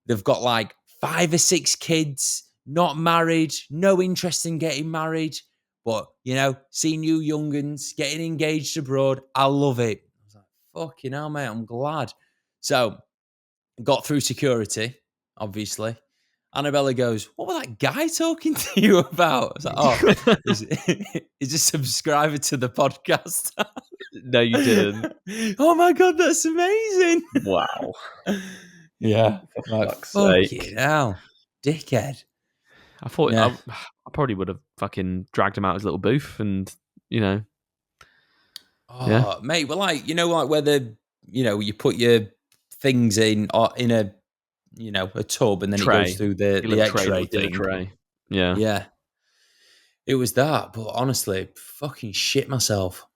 [SPEAKER 2] they've got like 5 or 6 kids, not married, no interest in getting married. But, seeing you young'uns getting engaged abroad, I love it. I was like, fucking hell, mate, I'm glad. So, got through security, obviously. Annabella goes, what was that guy talking to you about? I was like, oh, he's a subscriber to the podcast.
[SPEAKER 3] No, you didn't.
[SPEAKER 2] Oh my God, that's amazing.
[SPEAKER 3] Wow.
[SPEAKER 2] Yeah.
[SPEAKER 3] For
[SPEAKER 2] Like,
[SPEAKER 3] fuck's
[SPEAKER 2] fucking
[SPEAKER 3] sake.
[SPEAKER 2] hell. Dickhead.
[SPEAKER 3] I thought
[SPEAKER 2] Yeah.
[SPEAKER 3] I probably would have fucking dragged him out his little booth and,
[SPEAKER 2] Oh, mate, but like, like where you put your things in or in a, a tub and then it goes
[SPEAKER 3] tray.
[SPEAKER 2] through the
[SPEAKER 3] Your little tray,
[SPEAKER 2] X-ray
[SPEAKER 3] little dinner
[SPEAKER 2] thing.
[SPEAKER 3] tray. Yeah.
[SPEAKER 2] Yeah. It was that, but honestly, fucking shit myself.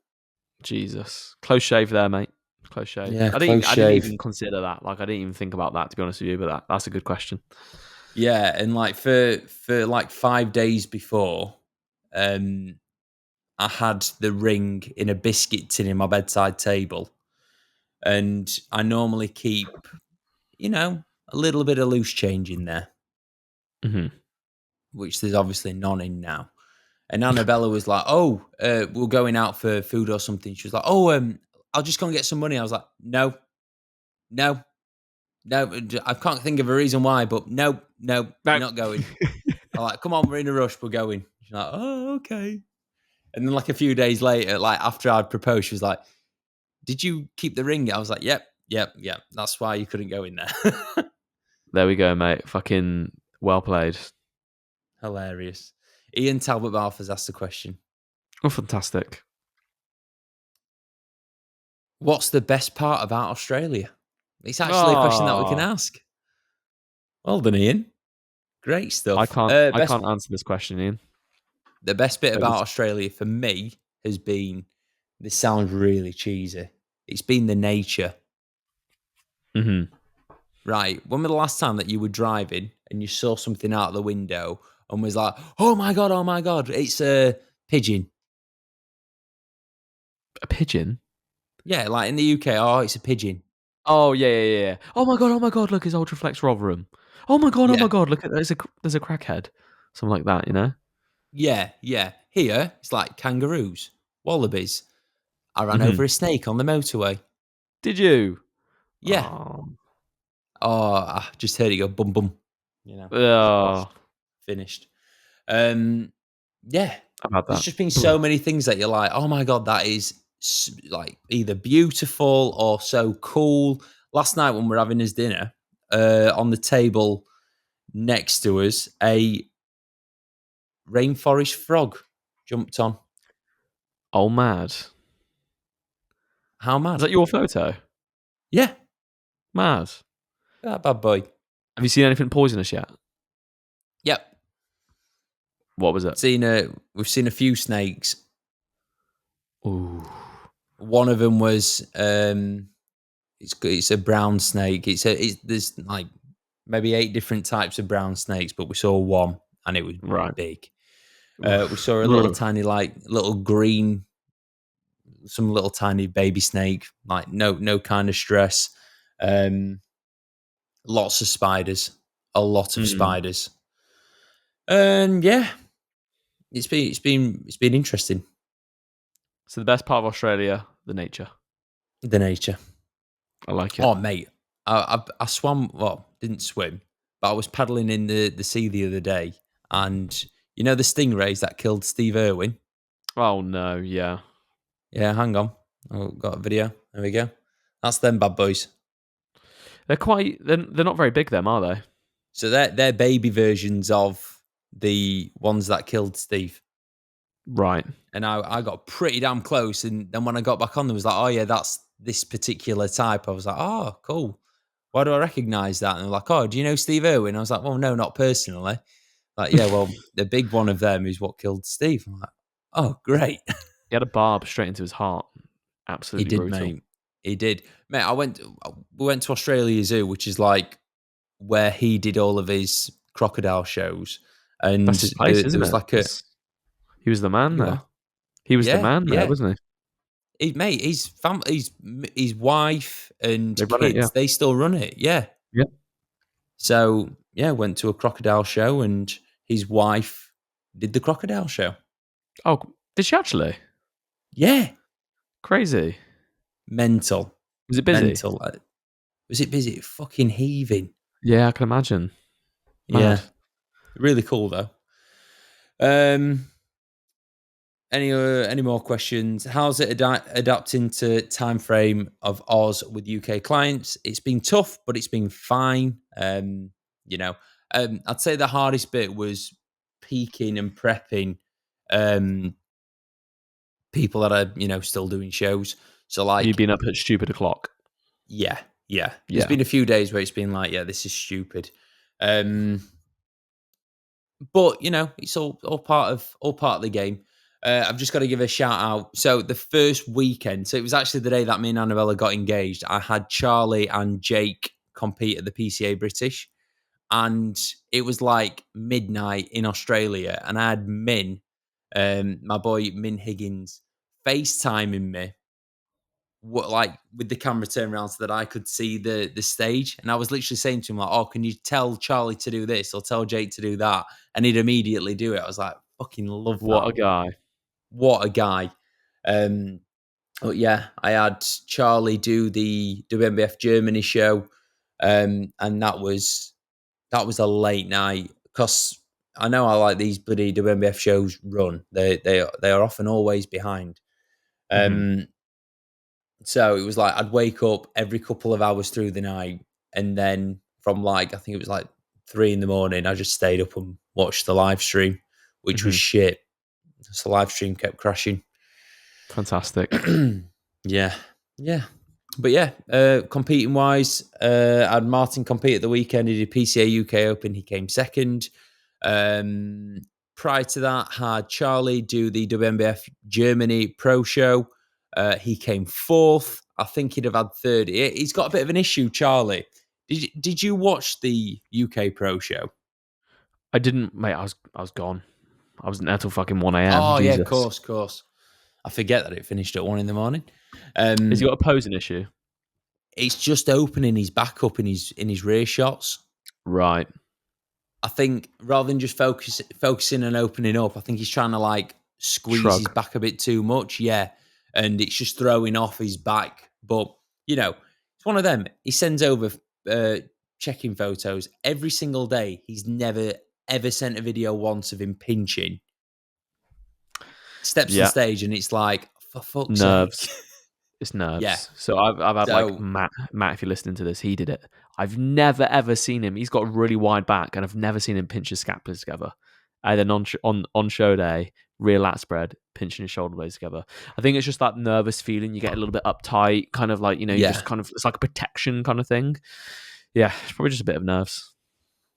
[SPEAKER 3] Jesus, close shave there, mate. Close shave.
[SPEAKER 2] Yeah,
[SPEAKER 3] I
[SPEAKER 2] close
[SPEAKER 3] didn't
[SPEAKER 2] shave.
[SPEAKER 3] even consider that. Like, I didn't even think about that, to be honest with you. But that's a good question.
[SPEAKER 2] Yeah, and like for like 5 days before, I had the ring in a biscuit tin in my bedside table, and I normally keep, a little bit of loose change in there,
[SPEAKER 3] Hmm.
[SPEAKER 2] which there's obviously none in now. And Annabella was like, "Oh, we're going out for food or something." She was like, "Oh, I'll just go and get some money." I was like, "No, no, no. I can't think of a reason why, but no, you're not going." I'm like, "Come on, we're in a rush. We're going." She's like, "Oh, okay." And then like a few days later, like after I'd proposed, she was like, "Did you keep the ring?" I was like, "Yep, yep, yep. That's why you couldn't go in there."
[SPEAKER 3] There we go, mate. Fucking well played.
[SPEAKER 2] Hilarious. Ian Talbot Balfour has asked the question.
[SPEAKER 3] Oh, fantastic.
[SPEAKER 2] What's the best part about Australia? It's actually a question that we can
[SPEAKER 3] Oh,
[SPEAKER 2] ask. Well done, Ian. Great
[SPEAKER 3] I
[SPEAKER 2] stuff.
[SPEAKER 3] can't. I can't answer this question, Ian.
[SPEAKER 2] The best bit
[SPEAKER 3] It
[SPEAKER 2] about
[SPEAKER 3] was.
[SPEAKER 2] Australia for me has been, this sounds really cheesy, it's been the nature.
[SPEAKER 3] Mhm.
[SPEAKER 2] Right. When was the last time that you were driving and you saw something out the window and was like, oh my God, it's a pigeon?
[SPEAKER 3] A pigeon.
[SPEAKER 2] Yeah, like in the UK, oh, it's a pigeon.
[SPEAKER 3] Oh yeah. Oh my god! Look, it's Ultraflex Rotherham. Oh my
[SPEAKER 2] Yeah,
[SPEAKER 3] god! Look, there's a crackhead, something like that. You know.
[SPEAKER 2] yeah. Here, it's like kangaroos, wallabies. I ran
[SPEAKER 3] Hmm.
[SPEAKER 2] over a snake on the motorway.
[SPEAKER 3] Did you?
[SPEAKER 2] Yeah.
[SPEAKER 3] Oh.
[SPEAKER 2] Oh, I just heard it go bum bum.
[SPEAKER 3] Oh.
[SPEAKER 2] Squashed. Finished. Um, yeah,
[SPEAKER 3] About
[SPEAKER 2] there's
[SPEAKER 3] that.
[SPEAKER 2] just been so many things that you're like, oh my God, that is like either beautiful or so cool. Last night when we were having his dinner, on the table next to us, a rainforest frog jumped on.
[SPEAKER 3] Oh, mad.
[SPEAKER 2] How
[SPEAKER 3] Is
[SPEAKER 2] mad?
[SPEAKER 3] that your photo?
[SPEAKER 2] Yeah,
[SPEAKER 3] Mad.
[SPEAKER 2] that bad boy.
[SPEAKER 3] Have you seen anything poisonous yet?
[SPEAKER 2] Yep.
[SPEAKER 3] What was it?
[SPEAKER 2] We've seen a few snakes.
[SPEAKER 3] Ooh.
[SPEAKER 2] One of them was it's a brown snake. There's like maybe 8 different types of brown snakes, but we saw one and it was
[SPEAKER 3] Right.
[SPEAKER 2] big. We saw a little tiny, like little green, some little tiny baby snake, like no kind of stress. Lots of spiders, a lot of
[SPEAKER 3] Mm.
[SPEAKER 2] spiders, and yeah, it's been interesting.
[SPEAKER 3] So the best part of Australia, the nature.
[SPEAKER 2] The nature.
[SPEAKER 3] I like it.
[SPEAKER 2] Oh mate, I swam. Well, didn't swim, but I was paddling in the sea the other day, and you know the stingrays that killed Steve Irwin.
[SPEAKER 3] Oh no, yeah.
[SPEAKER 2] Yeah, hang on. I've got a video. There we go. That's them bad boys.
[SPEAKER 3] They're not very big, them, are they?
[SPEAKER 2] So they're baby versions of the ones that killed Steve.
[SPEAKER 3] Right.
[SPEAKER 2] And I got pretty damn close. And then when I got back on, there was like, oh yeah, that's this particular type. I was like, oh, cool. Why do I recognize that? And they're like, oh, do you know Steve Irwin? I was like, well, no, not personally. Like, yeah, well, the big one of them is what killed Steve. I'm like, oh, great.
[SPEAKER 3] He had a barb straight into his heart.
[SPEAKER 2] He
[SPEAKER 3] Absolutely
[SPEAKER 2] did,
[SPEAKER 3] brutal.
[SPEAKER 2] mate. He did. Mate, we went to Australia Zoo, which is like where he did all of his crocodile shows. And
[SPEAKER 3] That's his place,
[SPEAKER 2] there
[SPEAKER 3] isn't
[SPEAKER 2] was
[SPEAKER 3] it?
[SPEAKER 2] like a,
[SPEAKER 3] He was the man
[SPEAKER 2] you
[SPEAKER 3] there.
[SPEAKER 2] are?
[SPEAKER 3] He was the
[SPEAKER 2] Yeah,
[SPEAKER 3] man there,
[SPEAKER 2] yeah.
[SPEAKER 3] wasn't
[SPEAKER 2] Mate, his family, his wife and
[SPEAKER 3] he? They run it, yeah.
[SPEAKER 2] kids, they still run it. Yeah.
[SPEAKER 3] Yep.
[SPEAKER 2] So yeah, went to a crocodile show, and his wife did the crocodile show.
[SPEAKER 3] Oh, did she actually?
[SPEAKER 2] Yeah,
[SPEAKER 3] Crazy.
[SPEAKER 2] mental,
[SPEAKER 3] Was it busy?
[SPEAKER 2] mental. Was it busy? Fucking heaving.
[SPEAKER 3] Yeah, I can imagine.
[SPEAKER 2] Yeah,
[SPEAKER 3] Mad.
[SPEAKER 2] really cool though. Um, any more questions? How's it adapting to time frame of Oz with UK clients? It's been tough, but it's been fine. I'd say the hardest bit was peaking and prepping people that are still doing shows. So
[SPEAKER 3] Have you
[SPEAKER 2] like,
[SPEAKER 3] been up at stupid o'clock?
[SPEAKER 2] yeah. There's
[SPEAKER 3] Yeah.
[SPEAKER 2] been a few days where it's been like, yeah, this is stupid. But it's all part of the game. I've just got to give a shout out. So the first weekend, so it was actually the day that me and Annabella got engaged. I had Charlie and Jake compete at the PCA British, and it was like midnight in Australia, and I had my boy Min Higgins, FaceTiming me, like with the camera turned around so that I could see the stage. And I was literally saying to him, like, "Oh, can you tell Charlie to do this or tell Jake to do that?" And he'd immediately do it. I was like, "Fucking love
[SPEAKER 3] What
[SPEAKER 2] that!
[SPEAKER 3] a guy.
[SPEAKER 2] What a guy!" But yeah, I had Charlie do the WNBF Germany show, and that was a late night because I know how like these bloody WNBF shows run. They are often always behind.
[SPEAKER 3] Mhm.
[SPEAKER 2] So it was like I'd wake up every couple of hours through the night, and then from like I think it was like 3 a.m, I just stayed up and watched the live stream, which was
[SPEAKER 3] Mhm.
[SPEAKER 2] shit. So the live stream kept crashing.
[SPEAKER 3] Fantastic.
[SPEAKER 2] Yeah, yeah, but yeah. Competing wise, I had Martin compete at the weekend. He did PCA UK Open. He came second. Prior to that, had Charlie do the WNBF Germany Pro Show. He came fourth. I think he'd have had third. He's got a bit of an issue, Charlie. Did you watch the UK Pro Show?
[SPEAKER 3] I didn't, mate. I was gone. I wasn't there till fucking 1 a.m.
[SPEAKER 2] Oh yeah, of
[SPEAKER 3] Jesus.
[SPEAKER 2] course. I forget that it finished at 1 a.m.
[SPEAKER 3] Has he got a posing issue?
[SPEAKER 2] It's just opening his back up in his rear shots.
[SPEAKER 3] Right.
[SPEAKER 2] I think rather than just focusing and opening up, I think he's trying to like squeeze his
[SPEAKER 3] Shrug.
[SPEAKER 2] back a bit too much. Yeah. And it's just throwing off his back. But, it's one of them. He sends over checking photos every single day. He's never, ever sent a video once of him pinching. Steps on
[SPEAKER 3] Yeah.
[SPEAKER 2] stage and it's like, for fuck's
[SPEAKER 3] Nerves.
[SPEAKER 2] sake.
[SPEAKER 3] It's nerves.
[SPEAKER 2] Yeah.
[SPEAKER 3] So I've had
[SPEAKER 2] So-
[SPEAKER 3] like Matt, if you're listening to this, he did it. I've never ever seen him. He's got a really wide back, and I've never seen him pinch his scapulars together. And then on show day, rear lat spread, pinching his shoulder blades together. I think it's just that nervous feeling. You get a little bit uptight, kind of like, you
[SPEAKER 2] Yeah.
[SPEAKER 3] just kind of, it's like a protection kind of thing. Yeah, it's probably just a bit of nerves.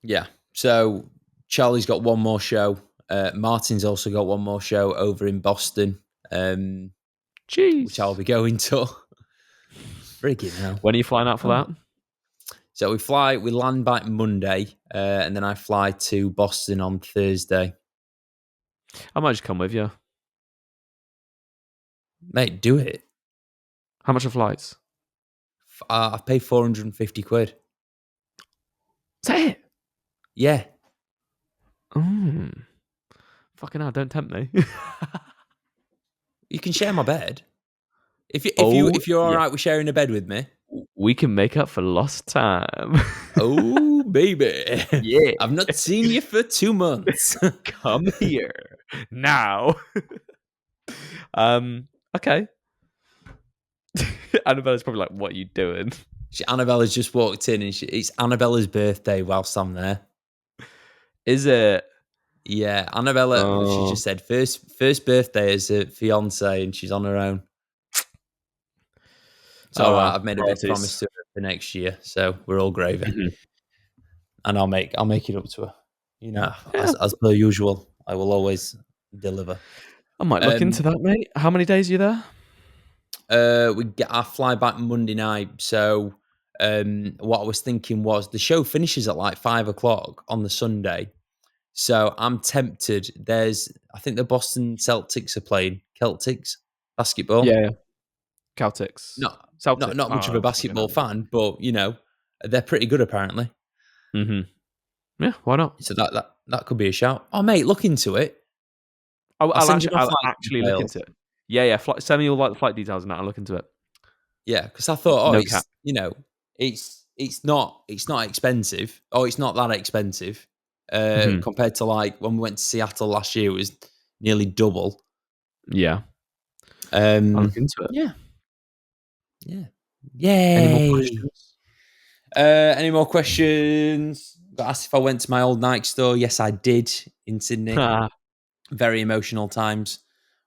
[SPEAKER 2] Yeah. So Charlie's got one more show. Martin's also got one more show over in Boston,
[SPEAKER 3] Jeez.
[SPEAKER 2] which I'll be going to. Friggin' hell.
[SPEAKER 3] When are you flying out for that?
[SPEAKER 2] So we land back Monday, and then I fly to Boston on Thursday.
[SPEAKER 3] I might just come with you.
[SPEAKER 2] Mate, do it.
[SPEAKER 3] How much are flights?
[SPEAKER 2] I've paid 450 quid.
[SPEAKER 3] Is that it?
[SPEAKER 2] Yeah.
[SPEAKER 3] Fucking hell, don't tempt me.
[SPEAKER 2] You can share my bed. If you're all
[SPEAKER 3] yeah.
[SPEAKER 2] right with sharing a bed with me.
[SPEAKER 3] We can make up for lost time.
[SPEAKER 2] Oh, baby.
[SPEAKER 3] Yeah.
[SPEAKER 2] I've not seen you for 2 months.
[SPEAKER 3] Come here now. Okay. Annabella's probably like, what are you doing?
[SPEAKER 2] Annabella's just walked in and it's Annabella's birthday whilst I'm there.
[SPEAKER 3] Is it?
[SPEAKER 2] Yeah, Annabella, she just said first birthday as a fiancée and she's on her own. So I've made a big promise to her for next year. So we're all gravy.
[SPEAKER 3] Mm-hmm.
[SPEAKER 2] And I'll make it up to her. As per usual, I will always deliver.
[SPEAKER 3] I might look into that, mate. How many days are you there?
[SPEAKER 2] I fly back Monday night. So what I was thinking was the show finishes at like 5:00 on the Sunday. So I'm tempted. I think the Boston Celtics are playing Celtics basketball.
[SPEAKER 3] Yeah. Celtics.
[SPEAKER 2] Not much of a basketball fan, but they're pretty good apparently.
[SPEAKER 3] Mm-hmm. Yeah, why not?
[SPEAKER 2] So that could be a shout. Oh mate, look into it.
[SPEAKER 3] I'll actually look
[SPEAKER 2] details.
[SPEAKER 3] into it. Yeah. Send me all like the flight details and that. I'll look into it.
[SPEAKER 2] Yeah, because I thought,
[SPEAKER 3] No
[SPEAKER 2] it's
[SPEAKER 3] cap.
[SPEAKER 2] it's not expensive. Oh, it's not that expensive compared to like when we went to Seattle last year. It was nearly double.
[SPEAKER 3] Yeah. I'll look into it.
[SPEAKER 2] Yeah. Yay. Any more questions? Got asked if I went to my old Nike store. Yes, I did in Sydney. Very emotional times.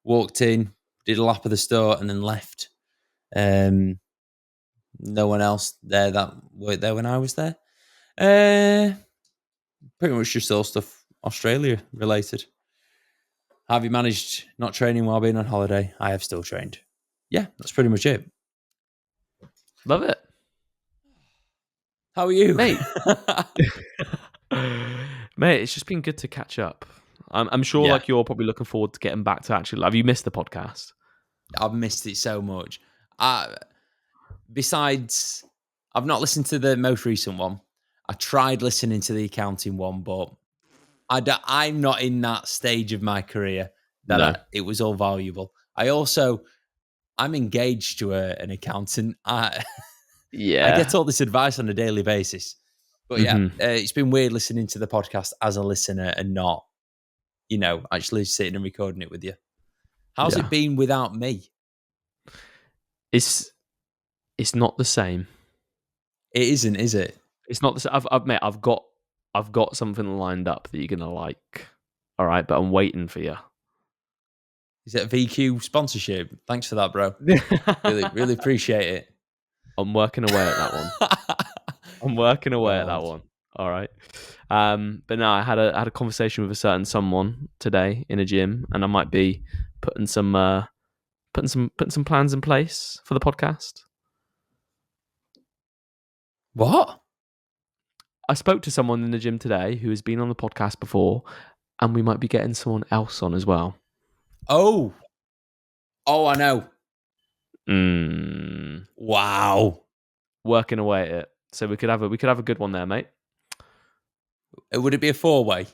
[SPEAKER 2] Walked in, did a lap of the store, and then left. No one else there that worked there when I was there. Pretty much just all stuff Australia related. Have you managed not training while being on holiday? I have still trained. Yeah, that's pretty much it.
[SPEAKER 3] Love it.
[SPEAKER 2] How are you?
[SPEAKER 3] Mate. Mate, it's just been good to catch up. I'm sure
[SPEAKER 2] Yeah.
[SPEAKER 3] like you're probably looking forward to getting back to actually. Have you missed the podcast?
[SPEAKER 2] I've missed it so much. Besides, I've not listened to the most recent one. I tried listening to the accounting one, but I'm not in that stage of my career that
[SPEAKER 3] No.
[SPEAKER 2] it was all valuable. I'm engaged to an accountant. I get all this advice on a daily basis. But yeah, it's been weird listening to the podcast as a listener and not, actually sitting and recording it with you. How's it been without me?
[SPEAKER 3] It's not the same.
[SPEAKER 2] It isn't, is it?
[SPEAKER 3] It's not the same. Mate, I've got something lined up that you're gonna like. All right, but I'm waiting for you.
[SPEAKER 2] Is it a VQ sponsorship? Thanks for that, bro. Really, really appreciate it.
[SPEAKER 3] I'm working away at that one. All right. But no, I had a conversation with a certain someone today in a gym, and I might be putting some plans in place for the podcast.
[SPEAKER 2] What?
[SPEAKER 3] I spoke to someone in the gym today who has been on the podcast before, and we might be getting someone else on as well.
[SPEAKER 2] Oh, I know.
[SPEAKER 3] Wow. Working away at it. So we could have a good one there, mate.
[SPEAKER 2] Would it be a 4-way?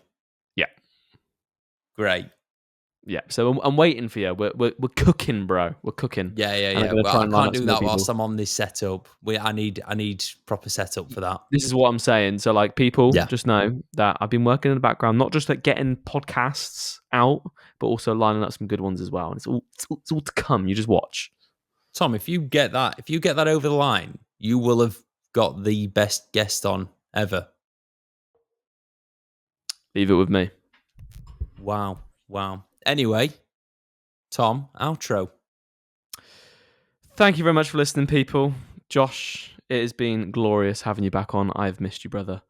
[SPEAKER 3] Yeah.
[SPEAKER 2] Great.
[SPEAKER 3] Yeah. So I'm waiting for you. We're cooking, bro. We're cooking.
[SPEAKER 2] Yeah. Well, I can't do that whilst I'm on this setup. I need proper setup for that.
[SPEAKER 3] This is what I'm saying. So like people just know that I've been working in the background, not just like getting podcasts out, but also lining up some good ones as well. And it's all to come. You just watch.
[SPEAKER 2] Tom, if you get that over the line, you will have got the best guest on ever.
[SPEAKER 3] Leave it with me.
[SPEAKER 2] Wow. Anyway, Tom, outro.
[SPEAKER 3] Thank you very much for listening, people. Josh, it has been glorious having you back on. I've missed you, brother.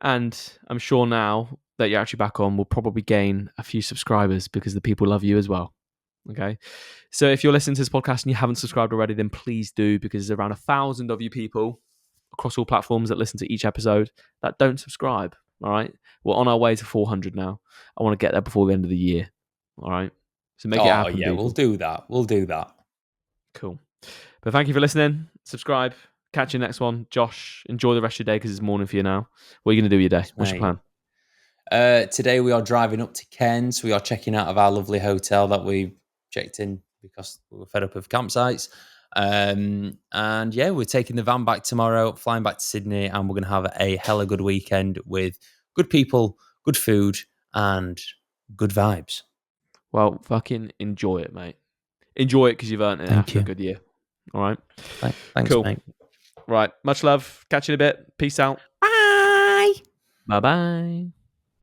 [SPEAKER 3] And I'm sure now that you're actually back on, we'll probably gain a few subscribers because the people love you as well. Okay. So if you're listening to this podcast and you haven't subscribed already, then please do, because there's around 1,000 of you people across all platforms that listen to each episode that don't subscribe. All right. We're on our way to 400 now. I want to get there before the end of the year. All right. So make it happen.
[SPEAKER 2] Yeah,
[SPEAKER 3] people.
[SPEAKER 2] We'll do that.
[SPEAKER 3] Cool. But thank you for listening. Subscribe. Catch you next one. Josh, enjoy the rest of your day because it's morning for you now. What are you going to do with your day? What's your plan?
[SPEAKER 2] Today we are driving up to Cairns. We are checking out of our lovely hotel that we checked in because we were fed up of campsites. And yeah, we're taking the van back tomorrow, flying back to Sydney, and we're going to have a hella good weekend with good people, good food, and good vibes.
[SPEAKER 3] Well, fucking enjoy it, mate. Enjoy it because you've earned it after a good year. All right.
[SPEAKER 2] Thanks,
[SPEAKER 3] cool.
[SPEAKER 2] mate.
[SPEAKER 3] Right. Much love. Catch you in a bit. Peace out.
[SPEAKER 2] Bye.
[SPEAKER 3] Bye-bye.